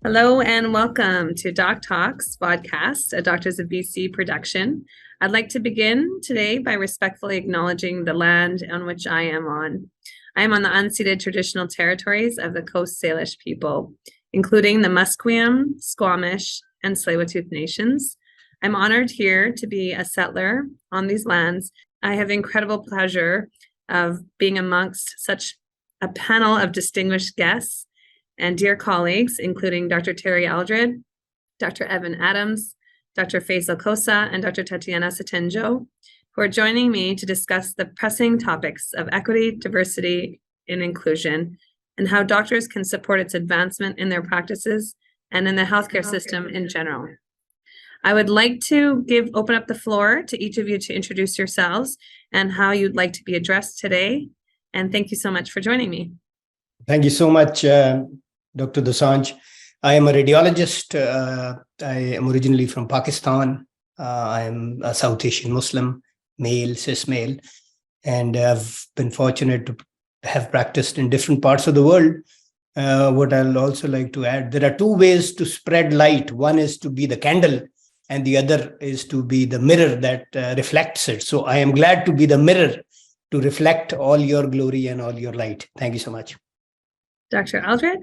Hello and welcome to DocTalks vodcast, a Doctors of BC production. I'd like to begin today by respectfully acknowledging the land on which I am on. I am on the unceded traditional territories of the Coast Salish people, including the Musqueam, Squamish, and Tsleil-Waututh nations. I'm honored here to be a settler on these lands. I have the incredible pleasure of being amongst such a panel of distinguished guests and dear colleagues, including Dr. Terri Aldred, Dr. Evan Adams, Dr. Faisal Khosa, and Dr. Tatiana Sotindjo, who are joining me to discuss the pressing topics of equity, diversity, and inclusion, and how doctors can support its advancement in their practices and in the healthcare system in general. I would like to open up the floor to each of you to introduce yourselves and how you'd like to be addressed today. And thank you so much for joining me. Thank you so much, Dr. Dosanjh. I am a radiologist. I am originally from Pakistan. I am a South Asian Muslim, male, cis male, and I've been fortunate to have practiced in different parts of the world. What I'll also like to add, there are two ways to spread light. One is to be the candle, and the other is to be the mirror that reflects it. So I am glad to be the mirror to reflect all your glory and all your light. Thank you so much. Dr. Aldred?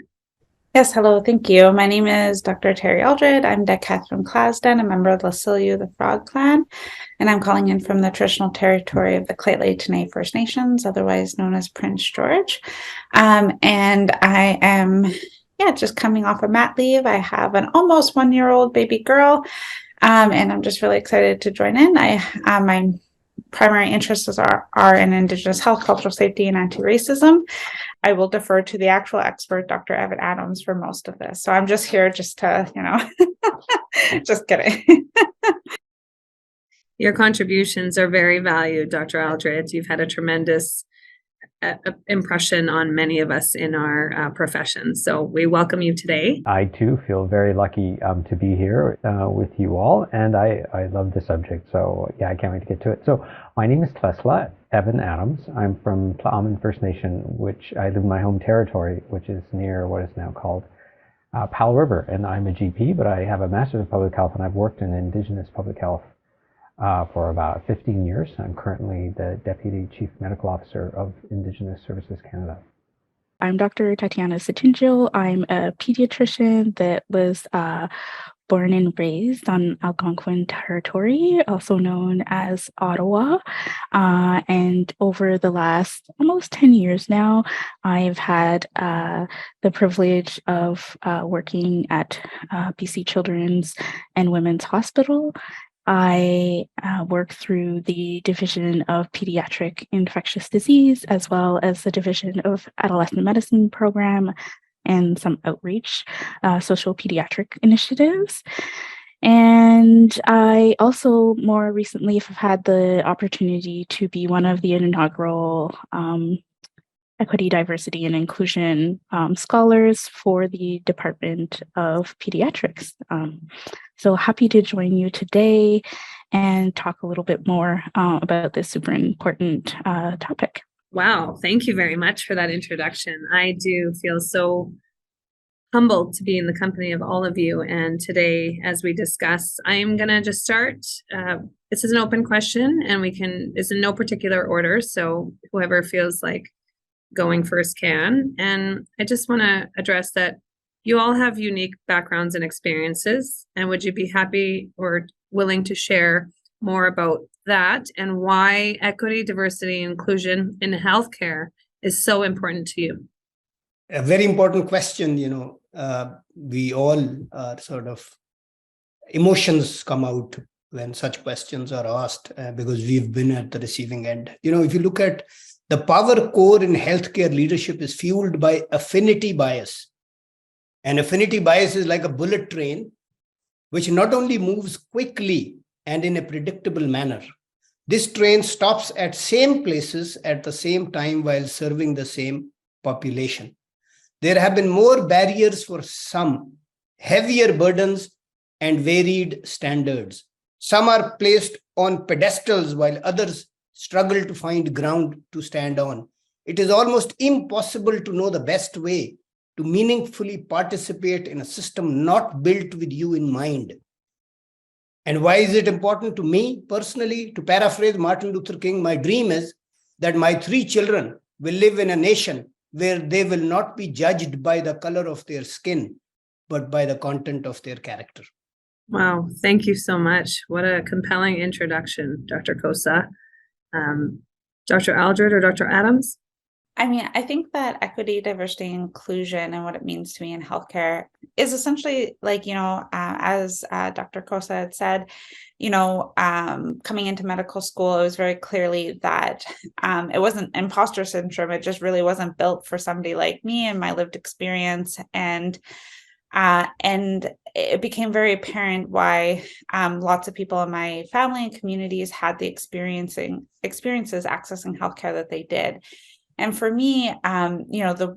Yes, hello, thank you. My name is Dr. Terri Aldred. I'm Decaf from Clasden, a member of Tlesla, the Frog Clan, and I'm calling in from the traditional territory of the Tlesla First Nations, otherwise known as Prince George. And I am, just coming off of mat leave. I have an almost 1-year-old baby girl, and I'm just really excited to join in. My primary interests are in Indigenous health, cultural safety, and anti-racism. I will defer to the actual expert, Dr. Evan Adams, for most of this. So I'm just here just to, just kidding. Your contributions are very valued, Dr. Aldred. You've had a tremendous impression on many of us in our profession. So we welcome you today. I too feel very lucky to be here with you all, and I love the subject. So yeah, I can't wait to get to it. So my name is Tlesla, Evan Adams. I'm from Tla'amin First Nation, which I live in my home territory, which is near what is now called Powell River. And I'm a GP, but I have a Master's of Public Health, and I've worked in Indigenous public health for about 15 years. I'm currently the Deputy Chief Medical Officer of Indigenous Services Canada. I'm Dr. Tatiana Sotindjo. I'm a pediatrician that was born and raised on Algonquin territory, also known as Ottawa. And over the last almost 10 years now, I've had the privilege of working at BC Children's and Women's Hospital. I work through the Division of Pediatric Infectious Disease, as well as the Division of Adolescent Medicine program and some outreach, social pediatric initiatives. And I also more recently have had the opportunity to be one of the inaugural Equity, Diversity, and Inclusion scholars for the Department of Pediatrics. So happy to join you today and talk a little bit more about this super important topic. Wow, thank you very much for that introduction. I do feel so humbled to be in the company of all of you. And today, as we discuss, I'm going to just start. This is an open question, and it's in no particular order. So whoever feels like going first can. And I just want to address that you all have unique backgrounds and experiences. And would you be happy or willing to share more about that and why equity, diversity, and inclusion in healthcare is so important to you? A very important question. We all sort of emotions come out when such questions are asked because we've been at the receiving end. If you look at the power core in healthcare leadership is fueled by affinity bias. And affinity bias is like a bullet train, which not only moves quickly and in a predictable manner. This train stops at same places at the same time while serving the same population. There have been more barriers for some, heavier burdens, and varied standards. Some are placed on pedestals while others struggle to find ground to stand on. It is almost impossible to know the best way to meaningfully participate in a system not built with you in mind. And why is it important to me personally? To paraphrase Martin Luther King, my dream is that my 3 children will live in a nation where they will not be judged by the color of their skin, but by the content of their character. Wow, thank you so much. What a compelling introduction, Dr. Khosa. Dr. Aldred or Dr. Adams? I mean, I think that equity, diversity, inclusion, and what it means to me in healthcare is essentially like, as Dr. Khosa had said, coming into medical school, it was very clearly that it wasn't imposter syndrome. It just really wasn't built for somebody like me and my lived experience. And it became very apparent why lots of people in my family and communities had the experiences accessing healthcare that they did. And for me,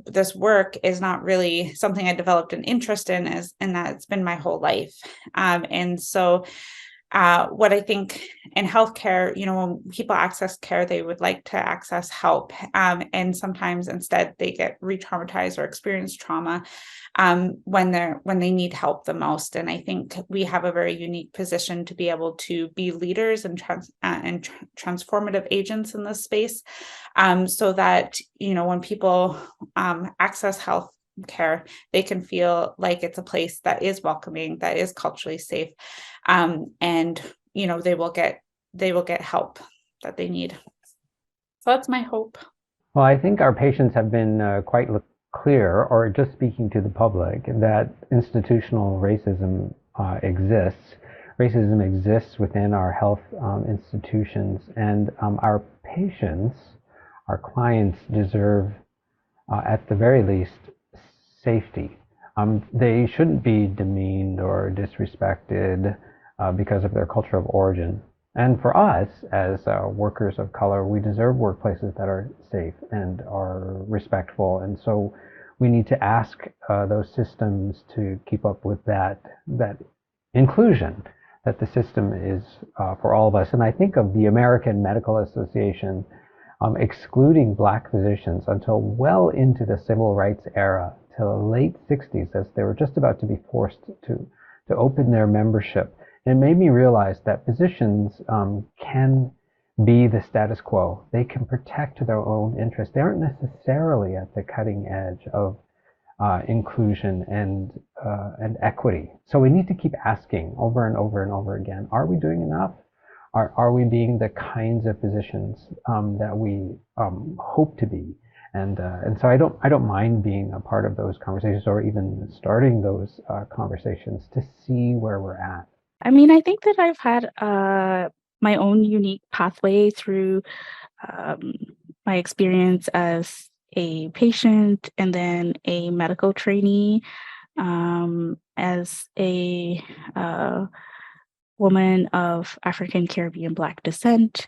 this work is not really something I developed an interest in, and that it's been my whole life. And so what I think in healthcare, when people access care, they would like to access help. And sometimes instead they get re-traumatized or experience trauma when they need help the most. And I think we have a very unique position to be able to be leaders and transformative agents in this space, so that, when people access health care, they can feel like it's a place that is welcoming, that is culturally safe, and they will get help that they need. So that's my hope. Well, I think our patients have been quite clear, or just speaking to the public, that institutional racism exists. Racism exists within our health institutions, and our patients, our clients, deserve, at the very least, safety. They shouldn't be demeaned or disrespected because of their culture of origin. And for us, as workers of color, we deserve workplaces that are safe and are respectful. And so we need to ask those systems to keep up with that inclusion, that the system is for all of us. And I think of the American Medical Association excluding Black physicians until well into the civil rights era, till the late 60s, as they were just about to be forced to open their membership. And it made me realize that physicians can be the status quo. They can protect their own interests. They aren't necessarily at the cutting edge of inclusion and equity. So we need to keep asking over and over and over again, are we doing enough? Are we being the kinds of physicians that we hope to be? And so I don't mind being a part of those conversations, or even starting those conversations to see where we're at. I mean, I think that I've had my own unique pathway through my experience as a patient and then a medical trainee, as a woman of African Caribbean Black descent.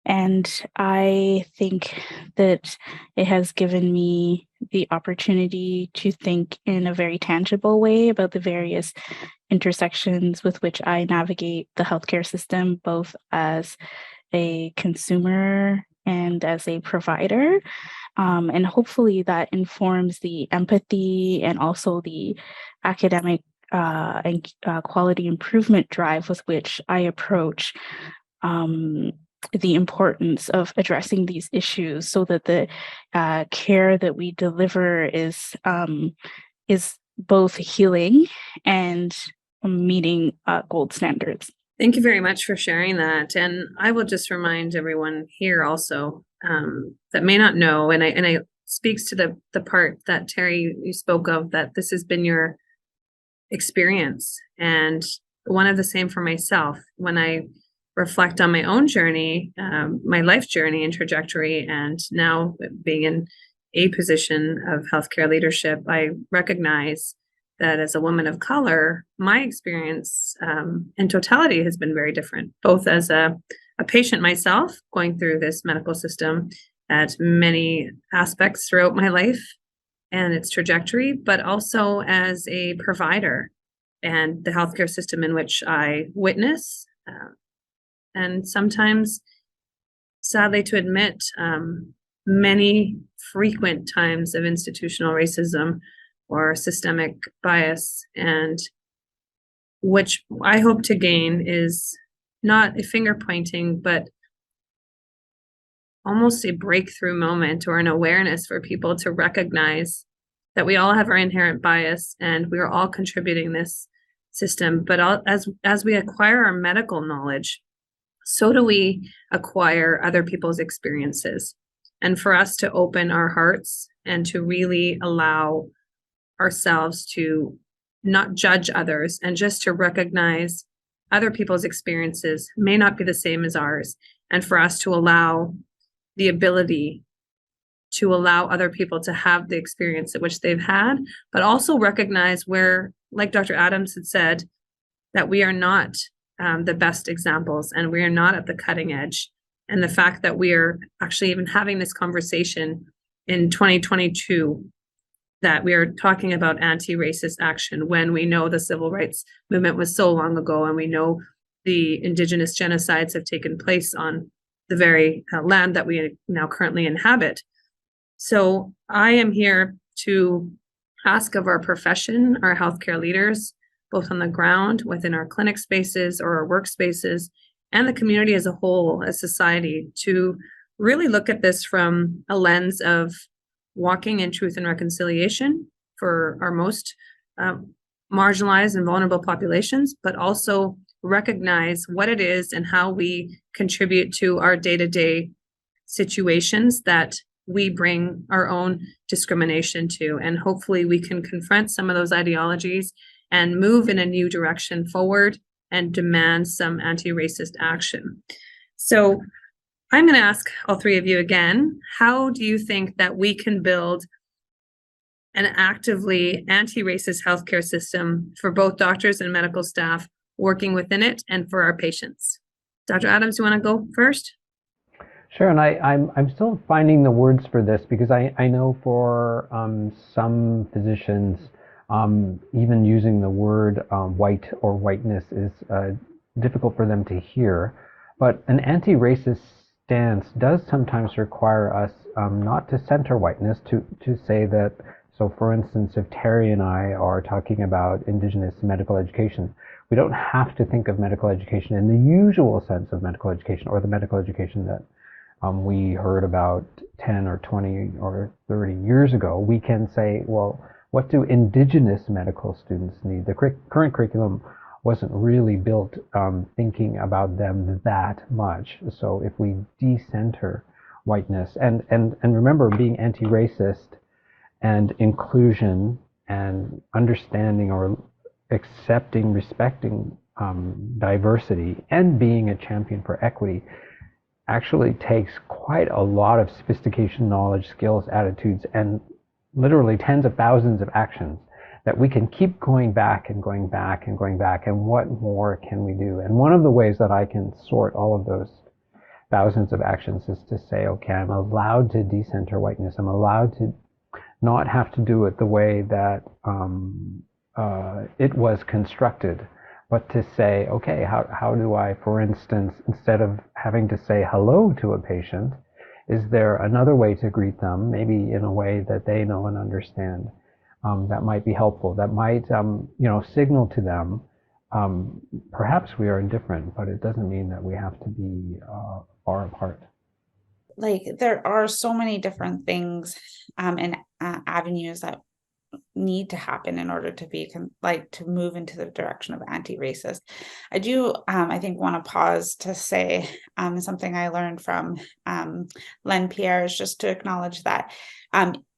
And I think that it has given me the opportunity to think in a very tangible way about the various intersections with which I navigate the healthcare system, both as a consumer and as a provider. And hopefully that informs the empathy and also the academic and quality improvement drive with which I approach the importance of addressing these issues, so that the care that we deliver is both healing and meeting gold standards. Thank you very much for sharing that. And I will just remind everyone here also that may not know, and I speaks to the part that Terry, you spoke of, that this has been your experience, and one of the same for myself. When I reflect on my own journey, my life journey and trajectory, and now being in a position of healthcare leadership, I recognize that as a woman of color, my experience in totality has been very different, both as a patient myself going through this medical system at many aspects throughout my life and its trajectory, but also as a provider and the healthcare system in which I witness, and sometimes, sadly to admit, many frequent times of institutional racism or systemic bias, and which I hope to gain is not a finger pointing, but almost a breakthrough moment or an awareness for people to recognize that we all have our inherent bias and we are all contributing this system. But as we acquire our medical knowledge, so do we acquire other people's experiences. And for us to open our hearts and to really allow ourselves to not judge others and just to recognize other people's experiences may not be the same as ours. And for us to allow the ability to allow other people to have the experience at which they've had, but also recognize where, like Dr. Adams had said, that we are not the best examples and we are not at the cutting edge. And the fact that we are actually even having this conversation in 2022, that we are talking about anti-racist action when we know the civil rights movement was so long ago and we know the Indigenous genocides have taken place on the very land that we now currently inhabit. So I am here to ask of our profession, our healthcare leaders, both on the ground, within our clinic spaces or our workspaces, and the community as a whole, as society, to really look at this from a lens of walking in truth and reconciliation for our most marginalized and vulnerable populations, but also recognize what it is and how we contribute to our day-to-day situations that we bring our own discrimination to. And hopefully we can confront some of those ideologies and move in a new direction forward and demand some anti-racist action. So I'm going to ask all three of you again, how do you think that we can build an actively anti-racist healthcare system for both doctors and medical staff working within it and for our patients? Dr. Adams, you want to go first? Sure, and I'm still finding the words for this because I know for some physicians, even using the word white or whiteness is difficult for them to hear. But an anti-racist stance does sometimes require us not to center whiteness, to say that, so for instance, if Terry and I are talking about Indigenous medical education, we don't have to think of medical education in the usual sense of medical education or the medical education that we heard about 10 or 20 or 30 years ago. We can say, well, what do Indigenous medical students need? The current curriculum wasn't really built thinking about them that much. So if we decenter whiteness, and remember, being anti-racist and inclusion and understanding or accepting, respecting diversity and being a champion for equity actually takes quite a lot of sophistication, knowledge, skills, attitudes, and literally tens of thousands of actions that we can keep going back and going back and going back. And what more can we do? And one of the ways that I can sort all of those thousands of actions is to say, okay, I'm allowed to decenter whiteness. I'm allowed to not have to do it the way that it was constructed, but to say, okay, how do I, for instance, instead of having to say hello to a patient, is there another way to greet them, maybe in a way that they know and understand, that might be helpful, that might, signal to them, perhaps we are different, but it doesn't mean that we have to be far apart. Like, there are so many different things and avenues that need to happen in order to be to move into the direction of anti-racist. I do, I think, want to pause to say something I learned from Len Pierre, is just to acknowledge that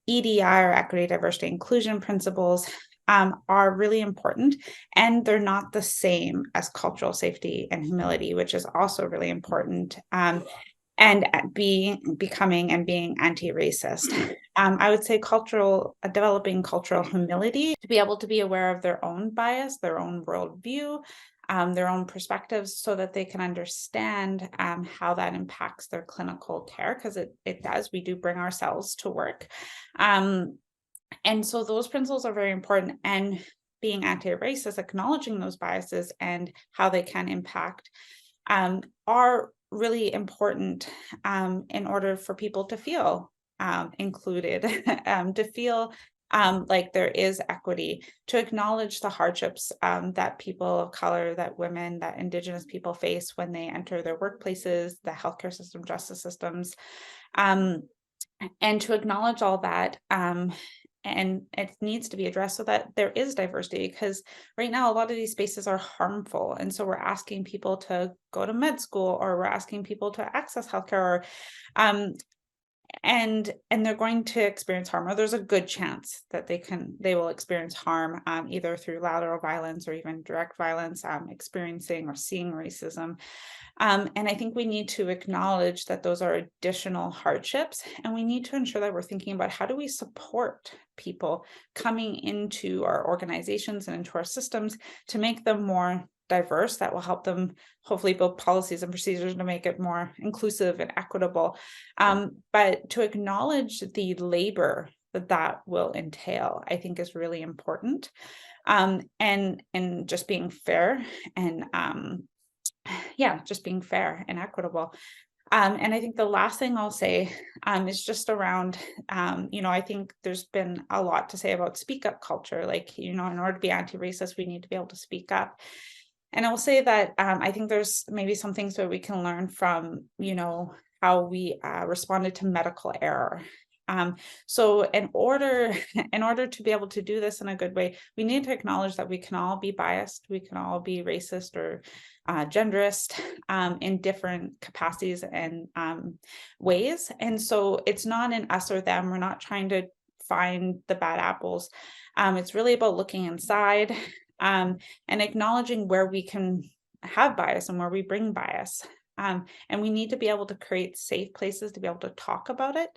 EDI, or equity, diversity, inclusion principles, are really important, and they're not the same as cultural safety and humility, which is also really important. And becoming and being anti-racist. I would say developing cultural humility, to be able to be aware of their own bias, their own worldview, their own perspectives, so that they can understand how that impacts their clinical care, because it does. We do bring ourselves to work. And so those principles are very important. And being anti-racist, acknowledging those biases and how they can impact, are really important in order for people to feel included, to feel like there is equity, to acknowledge the hardships that people of color, that women, that Indigenous people face when they enter their workplaces, the healthcare system, justice systems, and to acknowledge all that. And it needs to be addressed so that there is diversity, because right now a lot of these spaces are harmful. And so we're asking people to go to med school, or we're asking people to access healthcare, or and they're going to experience harm, or there's a good chance that they will experience harm, either through lateral violence or even direct violence, experiencing or seeing racism. And I think we need to acknowledge that those are additional hardships, and we need to ensure that we're thinking about how do we support people coming into our organizations and into our systems to make them more diverse. That will help them hopefully build policies and procedures to make it more inclusive and equitable. But to acknowledge the labor that will entail, I think, is really important. And just being fair and just being fair and equitable. And I think the last thing I'll say is just around, I think there's been a lot to say about speak up culture. Like, in order to be anti-racist, we need to be able to speak up. And I will say that I think there's maybe some things that we can learn from, how we responded to medical error. So in order to be able to do this in a good way, we need to acknowledge that we can all be biased, we can all be racist or genderist in different capacities and ways. And so it's not an us or them. We're not trying to find the bad apples. It's really about looking inside and acknowledging where we can have bias and where we bring bias. And we need to be able to create safe places to be able to talk about it,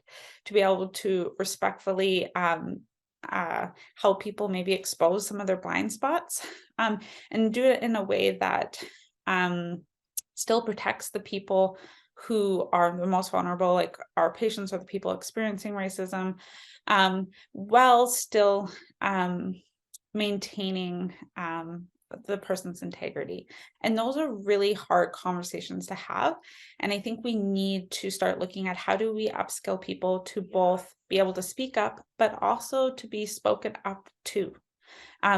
to be able to respectfully help people maybe expose some of their blind spots, and do it in a way that still protects the people who are the most vulnerable, like our patients or the people experiencing racism, while still maintaining the person's integrity. And those are really hard conversations to have. And I think we need to start looking at how do we upskill people to both be able to speak up, but also to be spoken up to.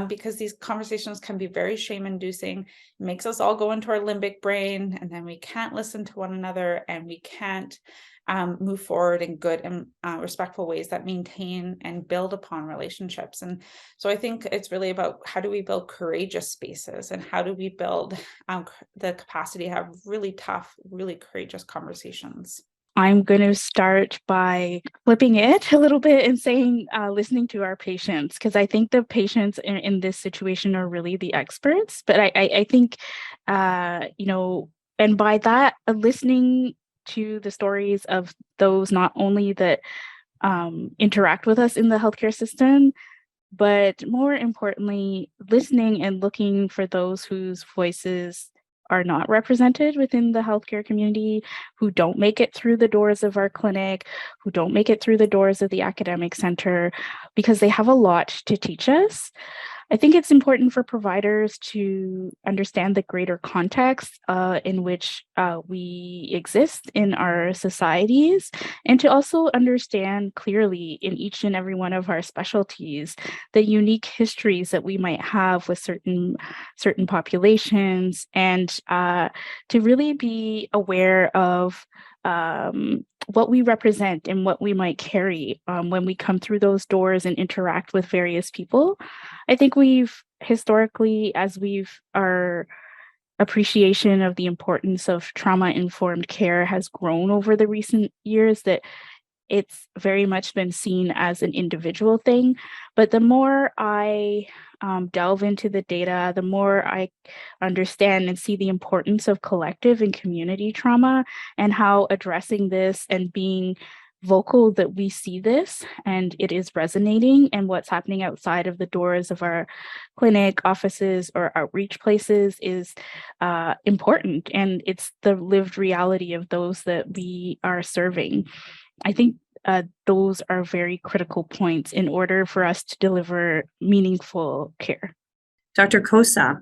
Because these conversations can be very shame-inducing, makes us all go into our limbic brain, and then we can't listen to one another, and we can't move forward in good and respectful ways that maintain and build upon relationships. And so I think it's really about how do we build courageous spaces, and how do we build the capacity to have really tough, really courageous conversations. I'm going to start by flipping it a little bit and saying, listening to our patients, because I think the patients in this situation are really the experts. But I think, and by that, listening to the stories of those not only that interact with us in the healthcare system, but more importantly, listening and looking for those whose voices are not represented within the healthcare community, who don't make it through the doors of our clinic, who don't make it through the doors of the academic center, because they have a lot to teach us. I think it's important for providers to understand the greater context in which we exist in our societies, and to also understand clearly in each and every one of our specialties the unique histories that we might have with certain populations, and to really be aware of what we represent and what we might carry when we come through those doors and interact with various people. I think we've historically, as our appreciation of the importance of trauma-informed care has grown over the recent years, that it's very much been seen as an individual thing. But the more I delve into the data, the more I understand and see the importance of collective and community trauma, and how addressing this and being vocal that we see this and it is resonating, and what's happening outside of the doors of our clinic, offices, or outreach places is important. And it's the lived reality of those that we are serving. I think those are very critical points in order for us to deliver meaningful care. Dr. Khosa.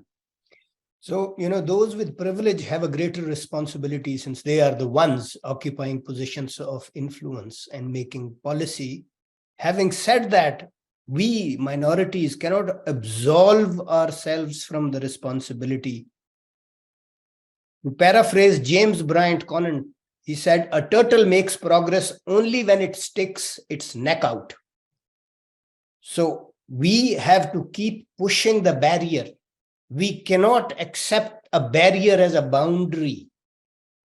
So, those with privilege have a greater responsibility since they are the ones occupying positions of influence and making policy. Having said that, we minorities cannot absolve ourselves from the responsibility. To paraphrase James Bryant Conant, he said, "A turtle makes progress only when it sticks its neck out." So we have to keep pushing the barrier. We cannot accept a barrier as a boundary.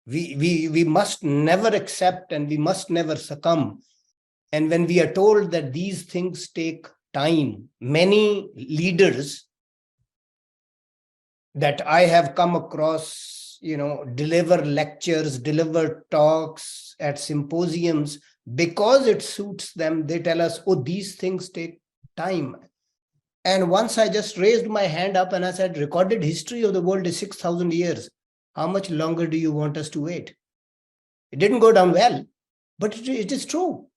We must never accept and we must never succumb. And when we are told that these things take time, many leaders that I have come across, deliver lectures, deliver talks at symposiums, because it suits them, they tell us, oh, these things take time. And once I just raised my hand up and I said, recorded history of the world is 6,000 years. How much longer do you want us to wait? It didn't go down well, but it is true.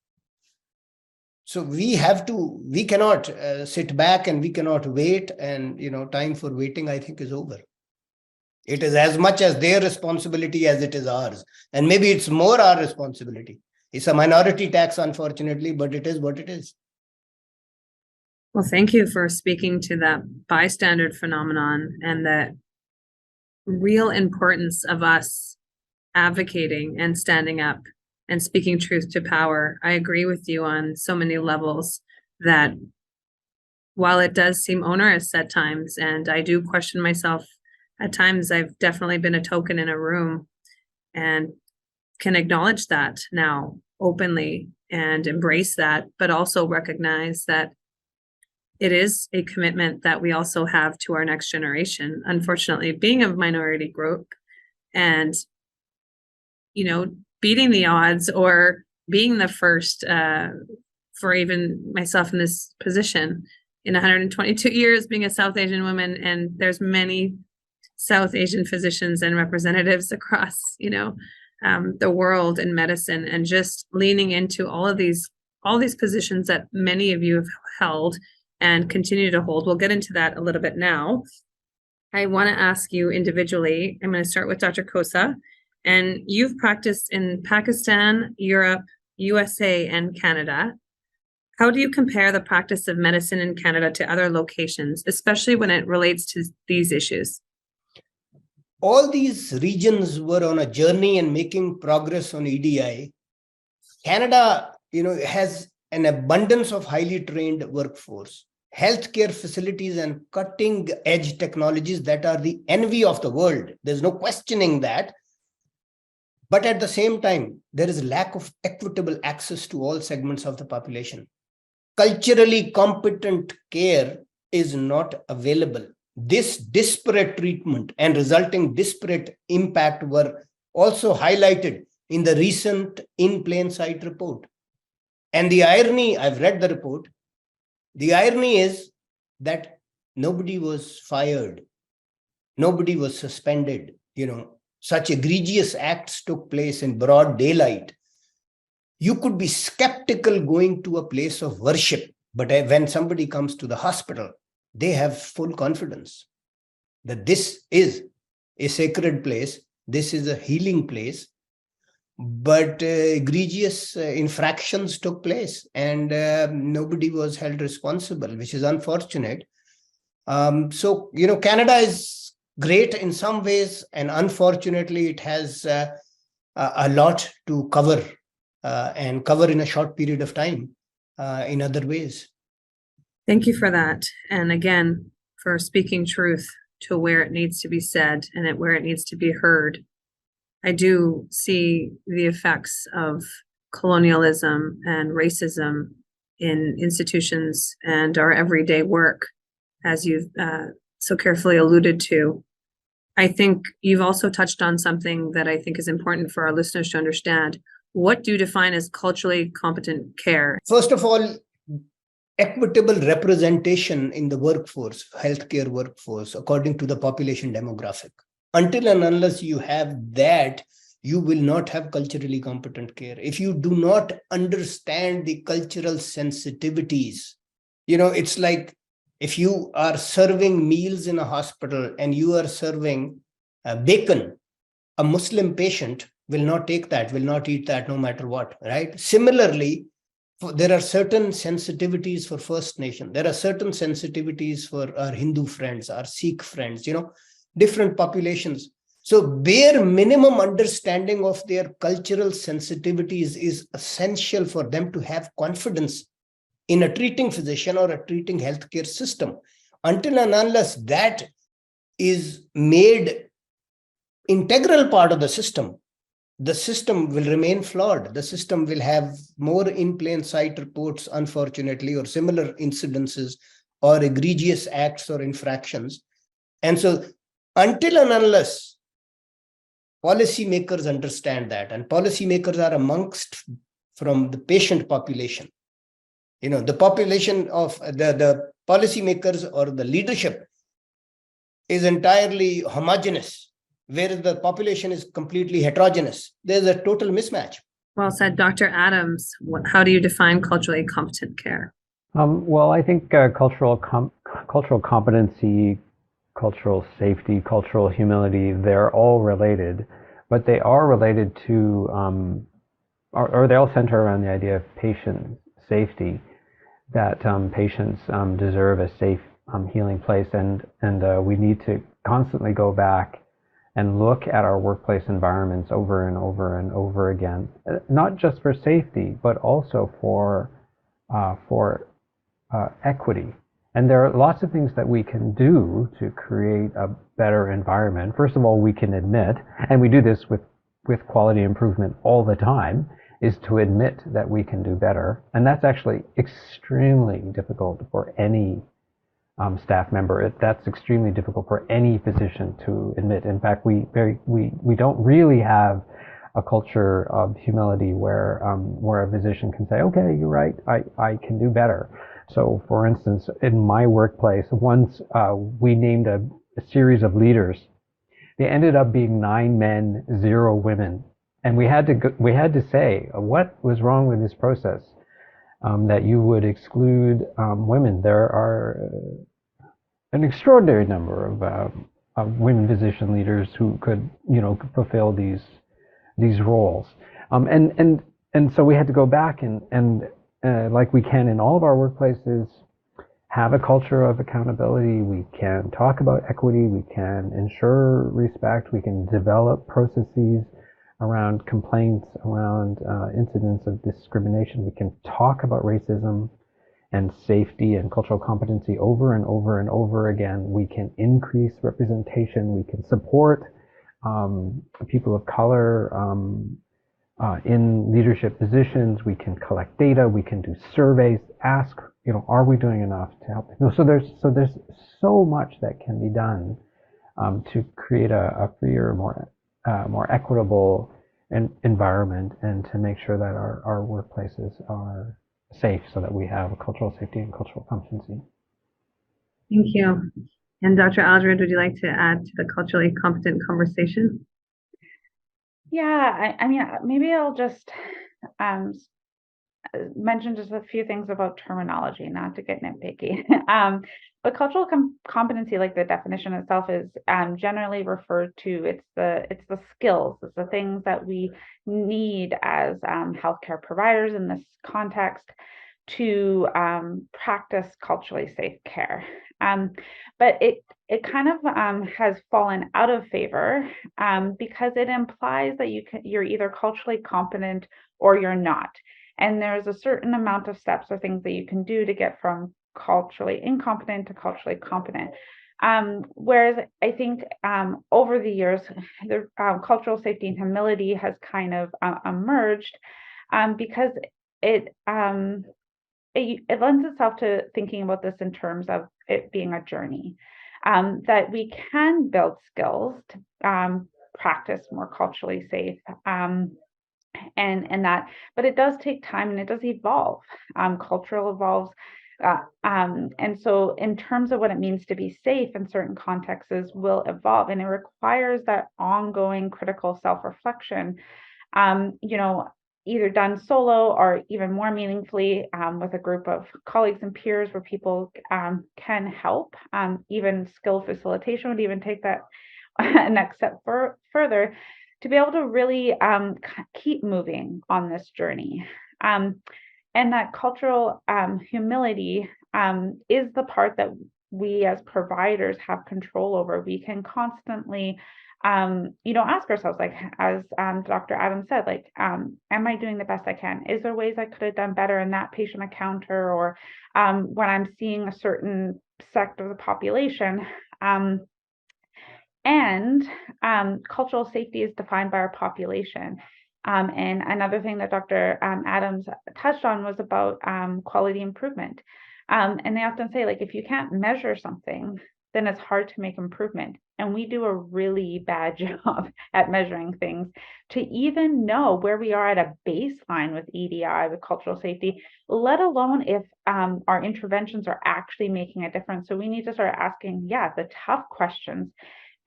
So we cannot sit back and we cannot wait. And, time for waiting, I think, is over. It is as much as their responsibility as it is ours. And maybe it's more our responsibility. It's a minority tax, unfortunately, but it is what it is. Well, thank you for speaking to that bystander phenomenon and the real importance of us advocating and standing up and speaking truth to power. I agree with you on so many levels that while it does seem onerous at times, and I do question myself at times, I've definitely been a token in a room and can acknowledge that now openly and embrace that, but also recognize that it is a commitment that we also have to our next generation. Unfortunately, being a minority group and, beating the odds or being the first for even myself in this position in 122 years, being a South Asian woman, and there's many South Asian physicians and representatives across, the world in medicine, and just leaning into all these positions that many of you have held and continue to hold. We'll get into that a little bit now. I want to ask you individually. I'm going to start with Dr. Khosa, and you've practiced in Pakistan, Europe, USA, and Canada. How do you compare the practice of medicine in Canada to other locations, especially when it relates to these issues? All these regions were on a journey and making progress on EDI. Canada, has an abundance of highly trained workforce, healthcare facilities, and cutting edge technologies that are the envy of the world. There's no questioning that. But at the same time, there is lack of equitable access to all segments of the population. Culturally competent care is not available. This disparate treatment and resulting disparate impact were also highlighted in the recent In Plain Sight report. And the irony, I've read the report, the irony is that nobody was fired. Nobody was suspended. Such egregious acts took place in broad daylight. You could be skeptical going to a place of worship, but when somebody comes to the hospital, they have full confidence that this is a sacred place, this is a healing place. But egregious infractions took place and nobody was held responsible, which is unfortunate. So, Canada is great in some ways, and unfortunately, it has a lot to cover and cover in a short period of time in other ways. Thank you for that. And again, for speaking truth to where it needs to be said and where it needs to be heard. I do see the effects of colonialism and racism in institutions and our everyday work, as you've so carefully alluded to. I think you've also touched on something that I think is important for our listeners to understand. What do you define as culturally competent care? First of all, equitable representation in the workforce, healthcare workforce, according to the population demographic. Until and unless you have that, you will not have culturally competent care. If you do not understand the cultural sensitivities, it's like If you are serving meals in a hospital and you are serving bacon, a Muslim patient will not take that, will not eat that no matter what, right? Similarly, there are certain sensitivities for First Nation. There are certain sensitivities for our Hindu friends, our Sikh friends, different populations. So bare minimum understanding of their cultural sensitivities is essential for them to have confidence in a treating physician or a treating healthcare system. Until and unless that is made integral part of the system will remain flawed. The system will have more in plain sight reports, unfortunately, or similar incidences or egregious acts or infractions. And so until and unless policymakers understand that, and policymakers are amongst from the patient population, the population of the policymakers or the leadership is entirely homogeneous, whereas the population is completely heterogeneous. There's a total mismatch. Well said. Dr. Adams, how do you define culturally competent care? Well, I think cultural competency, cultural safety, cultural humility, they're all related, but they are related to, or they all center around the idea of patient safety, that patients deserve a safe healing place, and we need to constantly go back and look at our workplace environments over and over and over again, not just for safety, but also for equity. And there are lots of things that we can do to create a better environment. First of all, we can admit, and we do this with quality improvement all the time, is to admit that we can do better. And that's actually extremely difficult for any staff member. That's extremely difficult for any physician to admit. In fact, we don't really have a culture of humility where a physician can say, okay, you're right, I can do better. So for instance, in my workplace, once we named a series of leaders. They ended up being 9 men, 0 women. And we had to say, what was wrong with this process that you would exclude women? There are an extraordinary number of women physician leaders who could, fulfill these roles. And so we had to go back and like we can in all of our workplaces, have a culture of accountability. We can talk about equity. We can ensure respect. We can develop processes around complaints, around incidents of discrimination. We can talk about racism and safety and cultural competency over and over and over again. We can increase representation. We can support people of color in leadership positions. We can collect data. We can do surveys, ask, are we doing enough to help? So there's so much that can be done to create a freer, more equitable environment, and to make sure that our workplaces are safe, so that we have a cultural safety and cultural competency. Thank you. And Dr. Aldred, would you like to add to the culturally competent conversation? Yeah, I mean, maybe I'll just mention just a few things about terminology, not to get nitpicky. But cultural competency, like the definition itself, is generally referred to. It's the skills, it's the things that we need as healthcare providers in this context to practice culturally safe care. But it kind of has fallen out of favor because it implies that you're either culturally competent or you're not. And there's a certain amount of steps or things that you can do to get from culturally incompetent to culturally competent. Whereas I think over the years, the cultural safety and humility has kind of emerged because it lends itself to thinking about this in terms of it being a journey, that we can build skills to practice more culturally safe. And that, but it does take time and it does evolve. Cultural evolves. And so in terms of what it means to be safe in certain contexts will evolve, and it requires that ongoing critical self-reflection. either done solo or even more meaningfully with a group of colleagues and peers where people can help. Even skill facilitation would even take that next step further to be able to really keep moving on this journey. And that cultural humility is the part that we as providers have control over. We can constantly ask ourselves, like, as Dr. Adams said, like, am I doing the best I can? Is there ways I could have done better in that patient encounter, or when I'm seeing a certain sect of the population? And cultural safety is defined by our population. And another thing that Dr. Adams touched on was about quality improvement. And they often say, like, if you can't measure something, then it's hard to make improvement. And we do a really bad job at measuring things. To even know where we are at a baseline with EDI, with cultural safety, let alone if our interventions are actually making a difference. So we need to start asking, the tough questions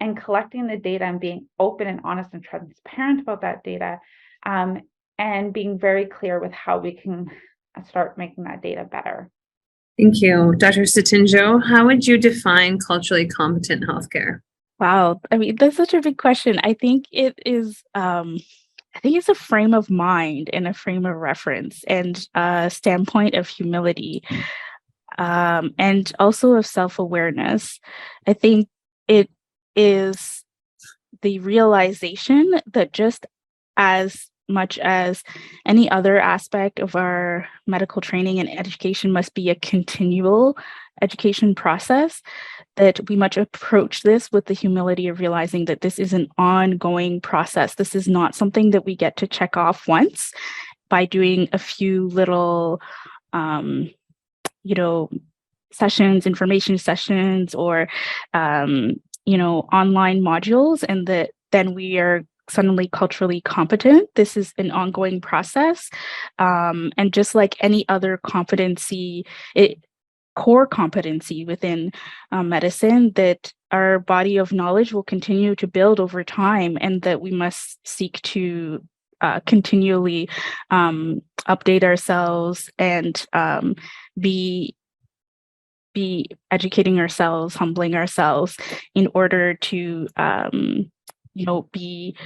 and collecting the data and being open and honest and transparent about that data, and being very clear with how we can start making that data better. Thank you. Dr. Sotindjo, how would you define culturally competent healthcare? Wow. I mean, that's such a big question. I think it is, it's a frame of mind and a frame of reference and a standpoint of humility, and also of self-awareness. I think it is the realization that just as much as any other aspect of our medical training and education must be a continual education process, that we must approach this with the humility of realizing that this is an ongoing process. This is not something that we get to check off once by doing a few little, sessions, information sessions, or, online modules, and that then we are suddenly culturally competent. This is an ongoing process. And just like any other competency, core competency within medicine, that our body of knowledge will continue to build over time, and that we must seek to continually update ourselves and be educating ourselves, humbling ourselves in order to be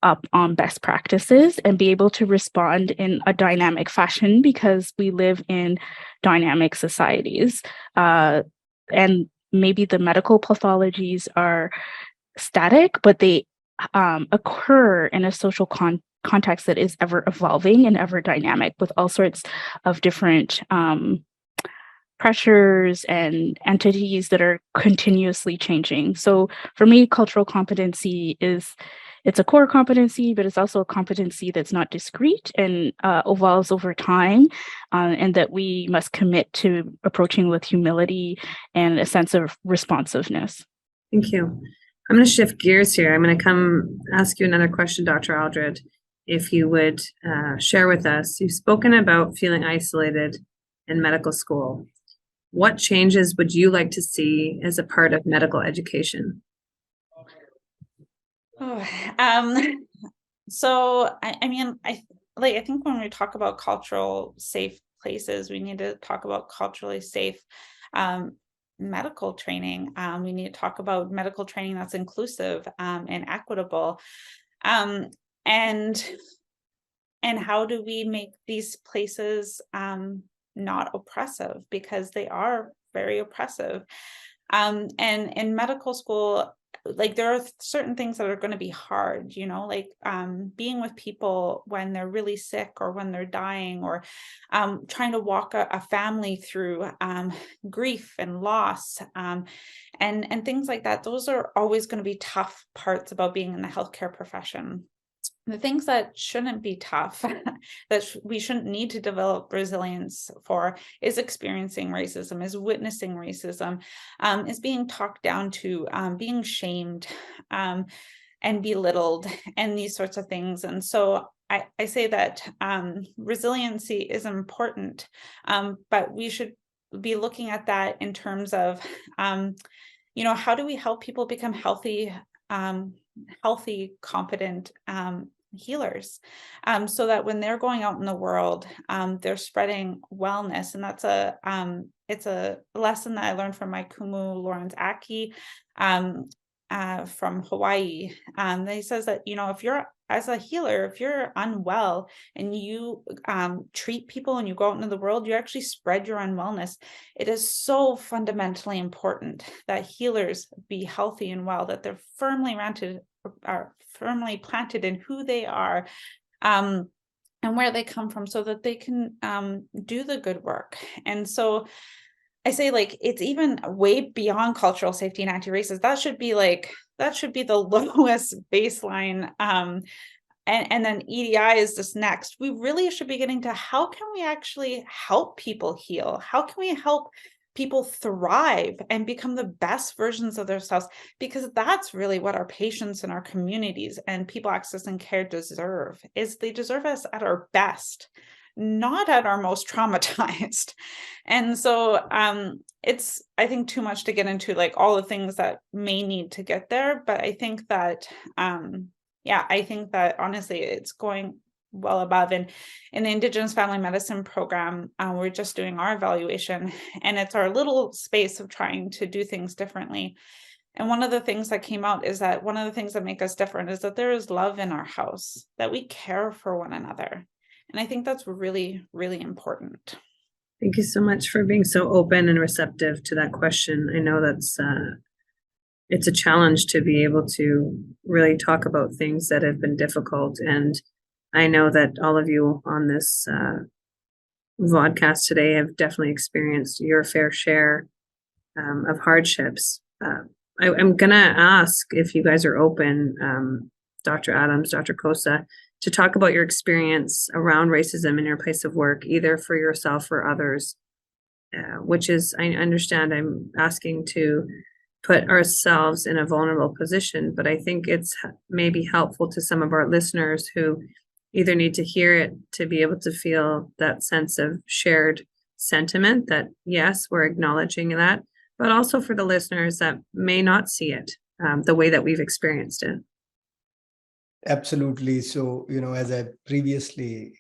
up on best practices and be able to respond in a dynamic fashion, because we live in dynamic societies. And maybe the medical pathologies are static, but they occur in a social context that is ever evolving and ever dynamic, with all sorts of different pressures and entities that are continuously changing. So for me, cultural competency it's a core competency, but it's also a competency that's not discrete and evolves over time, and that we must commit to approaching with humility and a sense of responsiveness. Thank you. I'm going to shift gears here. I'm going to come ask you another question, Dr. Aldred, if you would share with us. You've spoken about feeling isolated in medical school. What changes would you like to see as a part of medical education? So I think when we talk about cultural safe places, we need to talk about culturally safe medical training. We need to talk about medical training that's inclusive and equitable. And how do we make these places not oppressive, because they are very oppressive. And in medical school, like, there are certain things that are going to be hard, like being with people when they're really sick or when they're dying, or trying to walk a family through grief and loss, and things like that. Those are always going to be tough parts about being in the healthcare profession. The things that shouldn't be tough, that we shouldn't need to develop resilience for, is experiencing racism, is witnessing racism, is being talked down to, being shamed and belittled, and these sorts of things. And so I say that resiliency is important, but we should be looking at that in terms of, how do we help people become healthy, competent healers, so that when they're going out in the world, they're spreading wellness. And that's it's a lesson that I learned from my Kumu Lawrence Aki, from Hawaii. He says that, if you're, as a healer, if you're unwell and you treat people and you go out into the world, you actually spread your unwellness. It is so fundamentally important that healers be healthy and well, that they're firmly planted in who they are, and where they come from, so that they can do the good work. And so I say, like, it's even way beyond cultural safety and anti-racist. That should be the lowest baseline. And then EDI is this next. We really should be getting to, how can we actually help people heal? How can we help people thrive and become the best versions of themselves? Because that's really what our patients and our communities and people accessing care deserve, is they deserve us at our best, not at our most traumatized. And so it's, I think, too much to get into, like, all the things that may need to get there. But I think that, I think that honestly, it's going well above. And in the Indigenous Family Medicine program, we're just doing our evaluation, and it's our little space of trying to do things differently. And one of the things that came out is that one of the things that make us different is that there is love in our house, that we care for one another. And I think that's really, really important. Thank you so much for being so open and receptive to that question. I know that's it's a challenge to be able to really talk about things that have been difficult. And I know that all of you on this vodcast today have definitely experienced your fair share of hardships. I'm going to ask if you guys are open, Dr. Adams, Dr. Khosa, to talk about your experience around racism in your place of work, either for yourself or others, which is, I understand I'm asking to put ourselves in a vulnerable position, but I think it's maybe helpful to some of our listeners who either need to hear it to be able to feel that sense of shared sentiment that, yes, we're acknowledging that, but also for the listeners that may not see it the way that we've experienced it. Absolutely. So, as I previously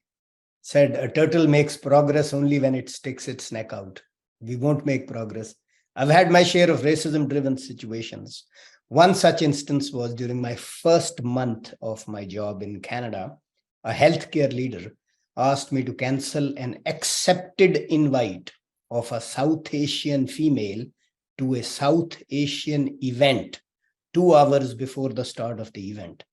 said, a turtle makes progress only when it sticks its neck out. We won't make progress. I've had my share of racism-driven situations. One such instance was during my first month of my job in Canada. A healthcare leader asked me to cancel an accepted invite of a South Asian female to a South Asian event 2 hours before the start of the event.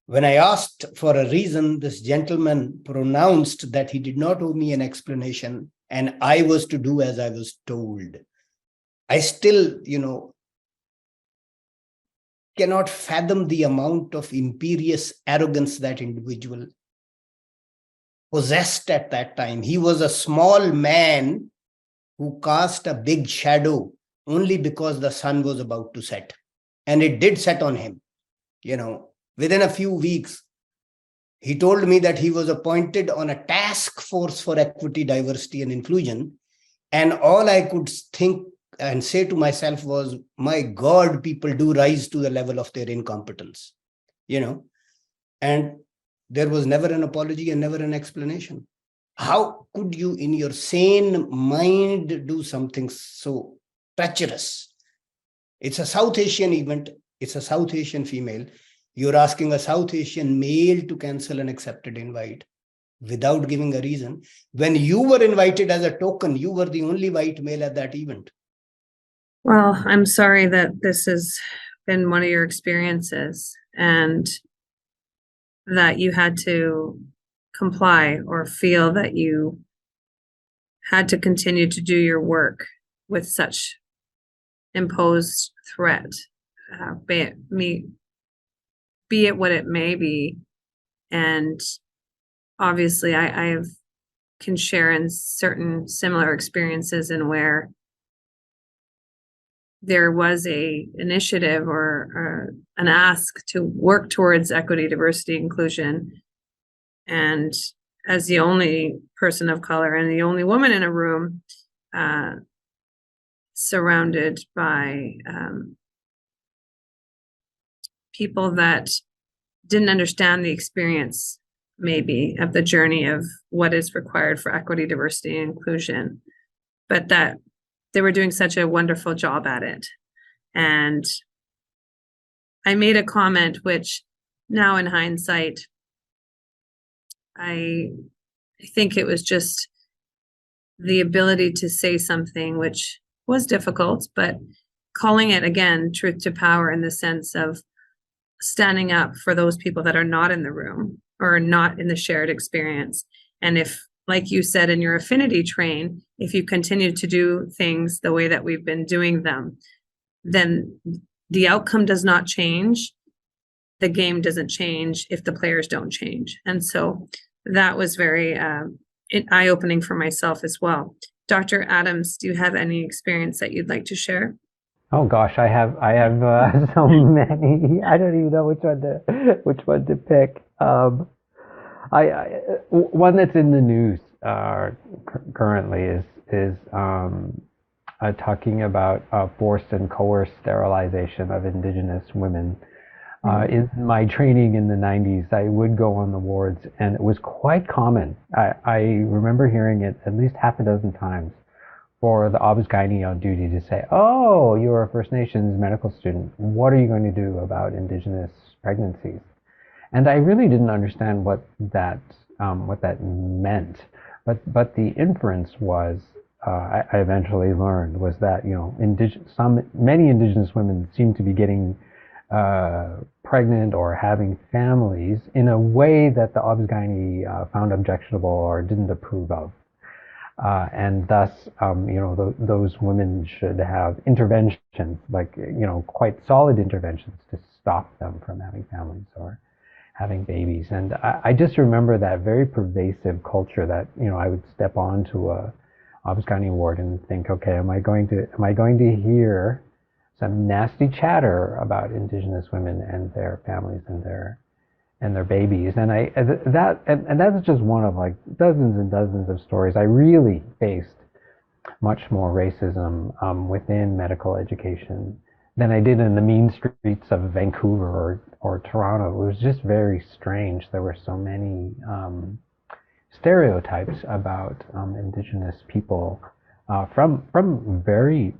When I asked for a reason, this gentleman pronounced that he did not owe me an explanation and I was to do as I was told. I still, cannot fathom the amount of imperious arrogance that individual possessed at that time. He was a small man who cast a big shadow only because the sun was about to set. And it did set on him. Within a few weeks, he told me that he was appointed on a task force for equity, diversity, and inclusion. And all I could think and say to myself was, my God, people do rise to the level of their incompetence, and there was never an apology and never an explanation. How could you in your sane mind do something so treacherous? It's a South Asian event. It's a South Asian female. You're asking a South Asian male to cancel an accepted invite without giving a reason. When you were invited as a token, you were the only white male at that event. Well, I'm sorry that this has been one of your experiences and that you had to comply or feel that you had to continue to do your work with such imposed threat, be it what it may be. And obviously I can share in certain similar experiences in where there was a initiative or an ask to work towards equity, diversity, inclusion. And as the only person of color and the only woman in a room, surrounded by people that didn't understand the experience maybe of the journey of what is required for equity, diversity, and inclusion, but that they were doing such a wonderful job at it. And I made a comment, which now in hindsight, I think it was just the ability to say something which was difficult, but calling it again, truth to power, in the sense of standing up for those people that are not in the room or not in the shared experience. And if, like you said in your affinity train, if you continue to do things the way that we've been doing them, then the outcome does not change. The game doesn't change if the players don't change. And so that was very eye-opening for myself as well. Dr. Adams, do you have any experience that you'd like to share? Oh gosh, I have so many. I don't even know which one to pick. One that's in the news currently is talking about forced and coerced sterilization of Indigenous women. In my training in the 90s, I would go on the wards, and it was quite common. I remember hearing it at least half a dozen times for the Obs-Gynae on duty to say, "Oh, you're a First Nations medical student. What are you going to do about Indigenous pregnancies?" And I really didn't understand what that meant. But the inference was, I eventually learned, was that many Indigenous women seem to be getting pregnant or having families in a way that the Obs-Gynae found objectionable or didn't approve of. And thus, those women should have interventions, like, quite solid interventions to stop them from having families or having babies. And I just remember that very pervasive culture that, I would step onto a Obs-Gynae ward and think, okay, am I going to hear some nasty chatter about Indigenous women and their families and their babies? And that's just one of like dozens and dozens of stories. I really faced much more racism within medical education than I did in the mean streets of Vancouver or Toronto. It was just very strange. There were so many stereotypes about Indigenous people from very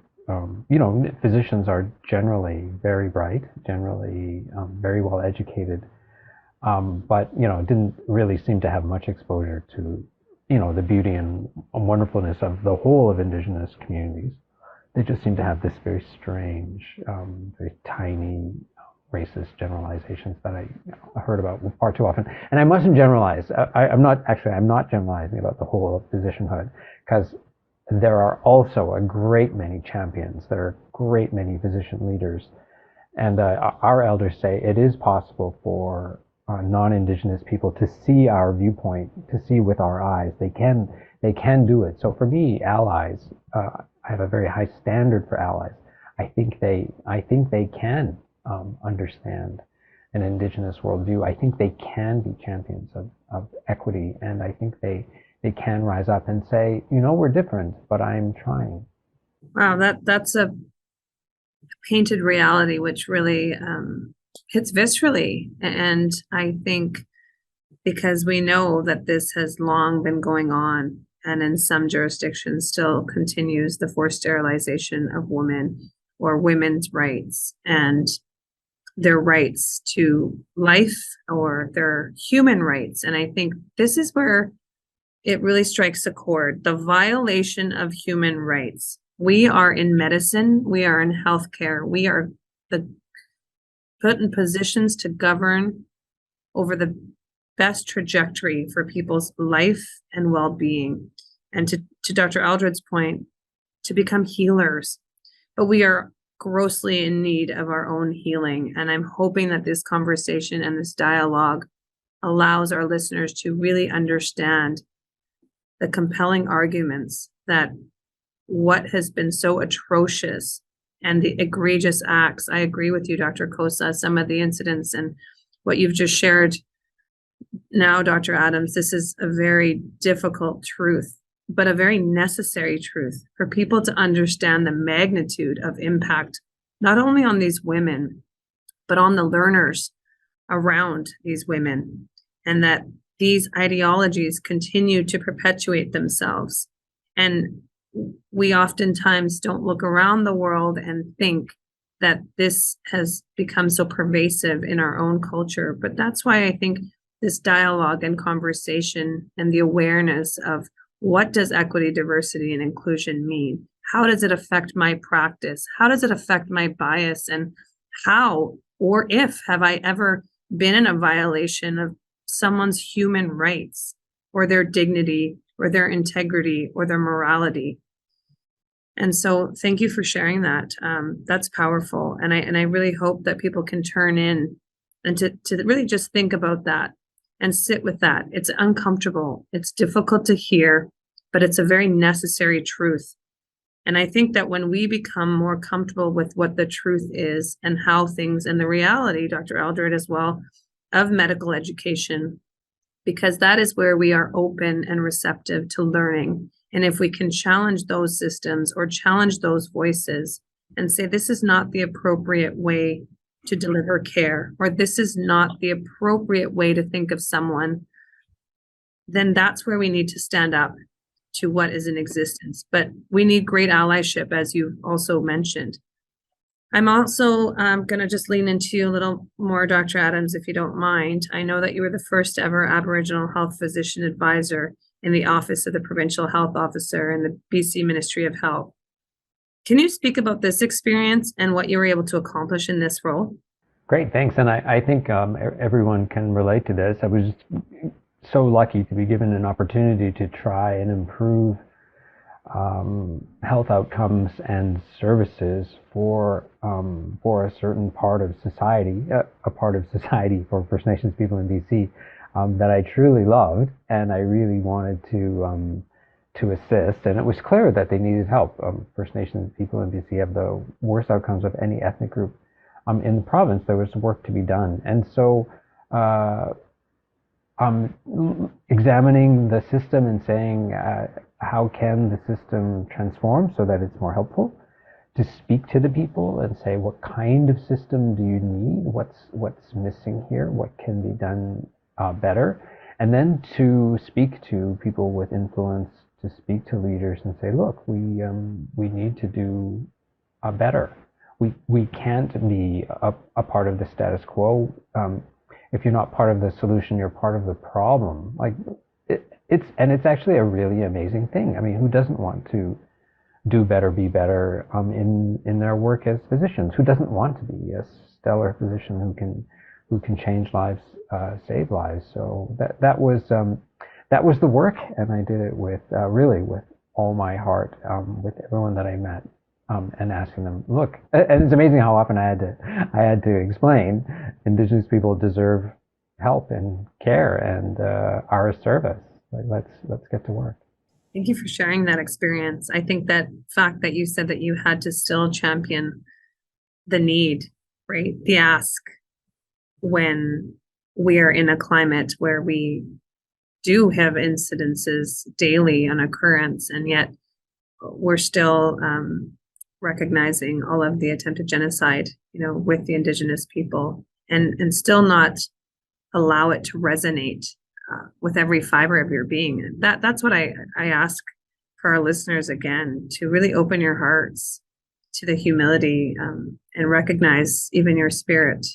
physicians are generally very bright, generally very well educated, but didn't really seem to have much exposure to the beauty and wonderfulness of the whole of Indigenous communities. They just seem to have this very strange, very tiny, racist generalizations that I heard about far too often. And I mustn't generalize. I'm not generalizing about the whole of physicianhood, because there are also a great many champions. There are a great many physician leaders. And our elders say it is possible for non-Indigenous people to see our viewpoint, to see with our eyes. They can do it. So for me, allies, I have a very high standard for allies. I think they can understand an Indigenous worldview. I think they can be champions of equity, and I think they can rise up and say, we're different, but I'm trying. Wow, that's a painted reality, which really hits viscerally. And I think because we know that this has long been going on, and in some jurisdictions still continues, the forced sterilization of women or women's rights and their rights to life or their human rights. And I think this is where it really strikes a chord, the violation of human rights. We are in medicine, we are in healthcare, we are put in positions to govern over the best trajectory for people's life and well-being. And to Dr. Aldred's point, to become healers. But we are grossly in need of our own healing. And I'm hoping that this conversation and this dialogue allows our listeners to really understand the compelling arguments that what has been so atrocious and the egregious acts. I agree with you, Dr. Khosa, some of the incidents and what you've just shared now, Dr. Adams, this is a very difficult truth, but a very necessary truth for people to understand the magnitude of impact, not only on these women, but on the learners around these women, and that these ideologies continue to perpetuate themselves. And we oftentimes don't look around the world and think that this has become so pervasive in our own culture. But that's why I think this dialogue and conversation and the awareness of what does equity, diversity, and inclusion mean? How does it affect my practice? How does it affect my bias? And how, or if, have I ever been in a violation of someone's human rights or their dignity or their integrity or their morality? And so thank you for sharing that. That's powerful. And I really hope that people can turn in and to really just think about that and sit with that. It's uncomfortable. It's difficult to hear, but it's a very necessary truth. And I think that when we become more comfortable with what the truth is and how things, and the reality, Dr. Aldred as well, of medical education, because that is where we are open and receptive to learning. And if we can challenge those systems or challenge those voices and say, this is not the appropriate way to deliver care, or this is not the appropriate way to think of someone, then that's where we need to stand up to what is in existence. But we need great allyship, as you also mentioned. I'm also going to just lean into you a little more, Dr. Adams, if you don't mind. I know that you were the first ever Aboriginal Health Physician Advisor in the Office of the Provincial Health Officer in the BC Ministry of Health. Can you speak about this experience and what you were able to accomplish in this role? Great, thanks. And I think everyone can relate to this. I was so lucky to be given an opportunity to try and improve health outcomes and services for a certain part of society, for First Nations people in BC that I truly loved, and I really wanted to assist. And it was clear that they needed help. First Nations people in BC have the worst outcomes of any ethnic group in the province. There was work to be done, and so examining the system and saying, how can the system transform so that it's more helpful? To speak to the people and say, what kind of system do you need? What's missing here? What can be done better? And then to speak to people with influence, to speak to leaders and say, look, we need to do better. We can't be a part of the status quo. If you're not part of the solution, you're part of the problem. Like it's actually a really amazing thing. I mean, who doesn't want to do better, be better in their work as physicians? Who doesn't want to be a stellar physician who can change lives, save lives? So that was the work, and I did it with really with all my heart, with everyone that I met. And asking them, look, and it's amazing how often I had to explain Indigenous people deserve help and care and our service. Like, let's get to work. Thank you for sharing that experience. I think that fact that you said that you had to still champion the need, right? The ask, when we are in a climate where we do have incidences daily on occurrence, and yet we're still recognizing all of the attempted genocide, with the Indigenous people, and still not allow it to resonate with every fiber of your being. That's what I ask for our listeners again, to really open your hearts to the humility and recognize even your spirit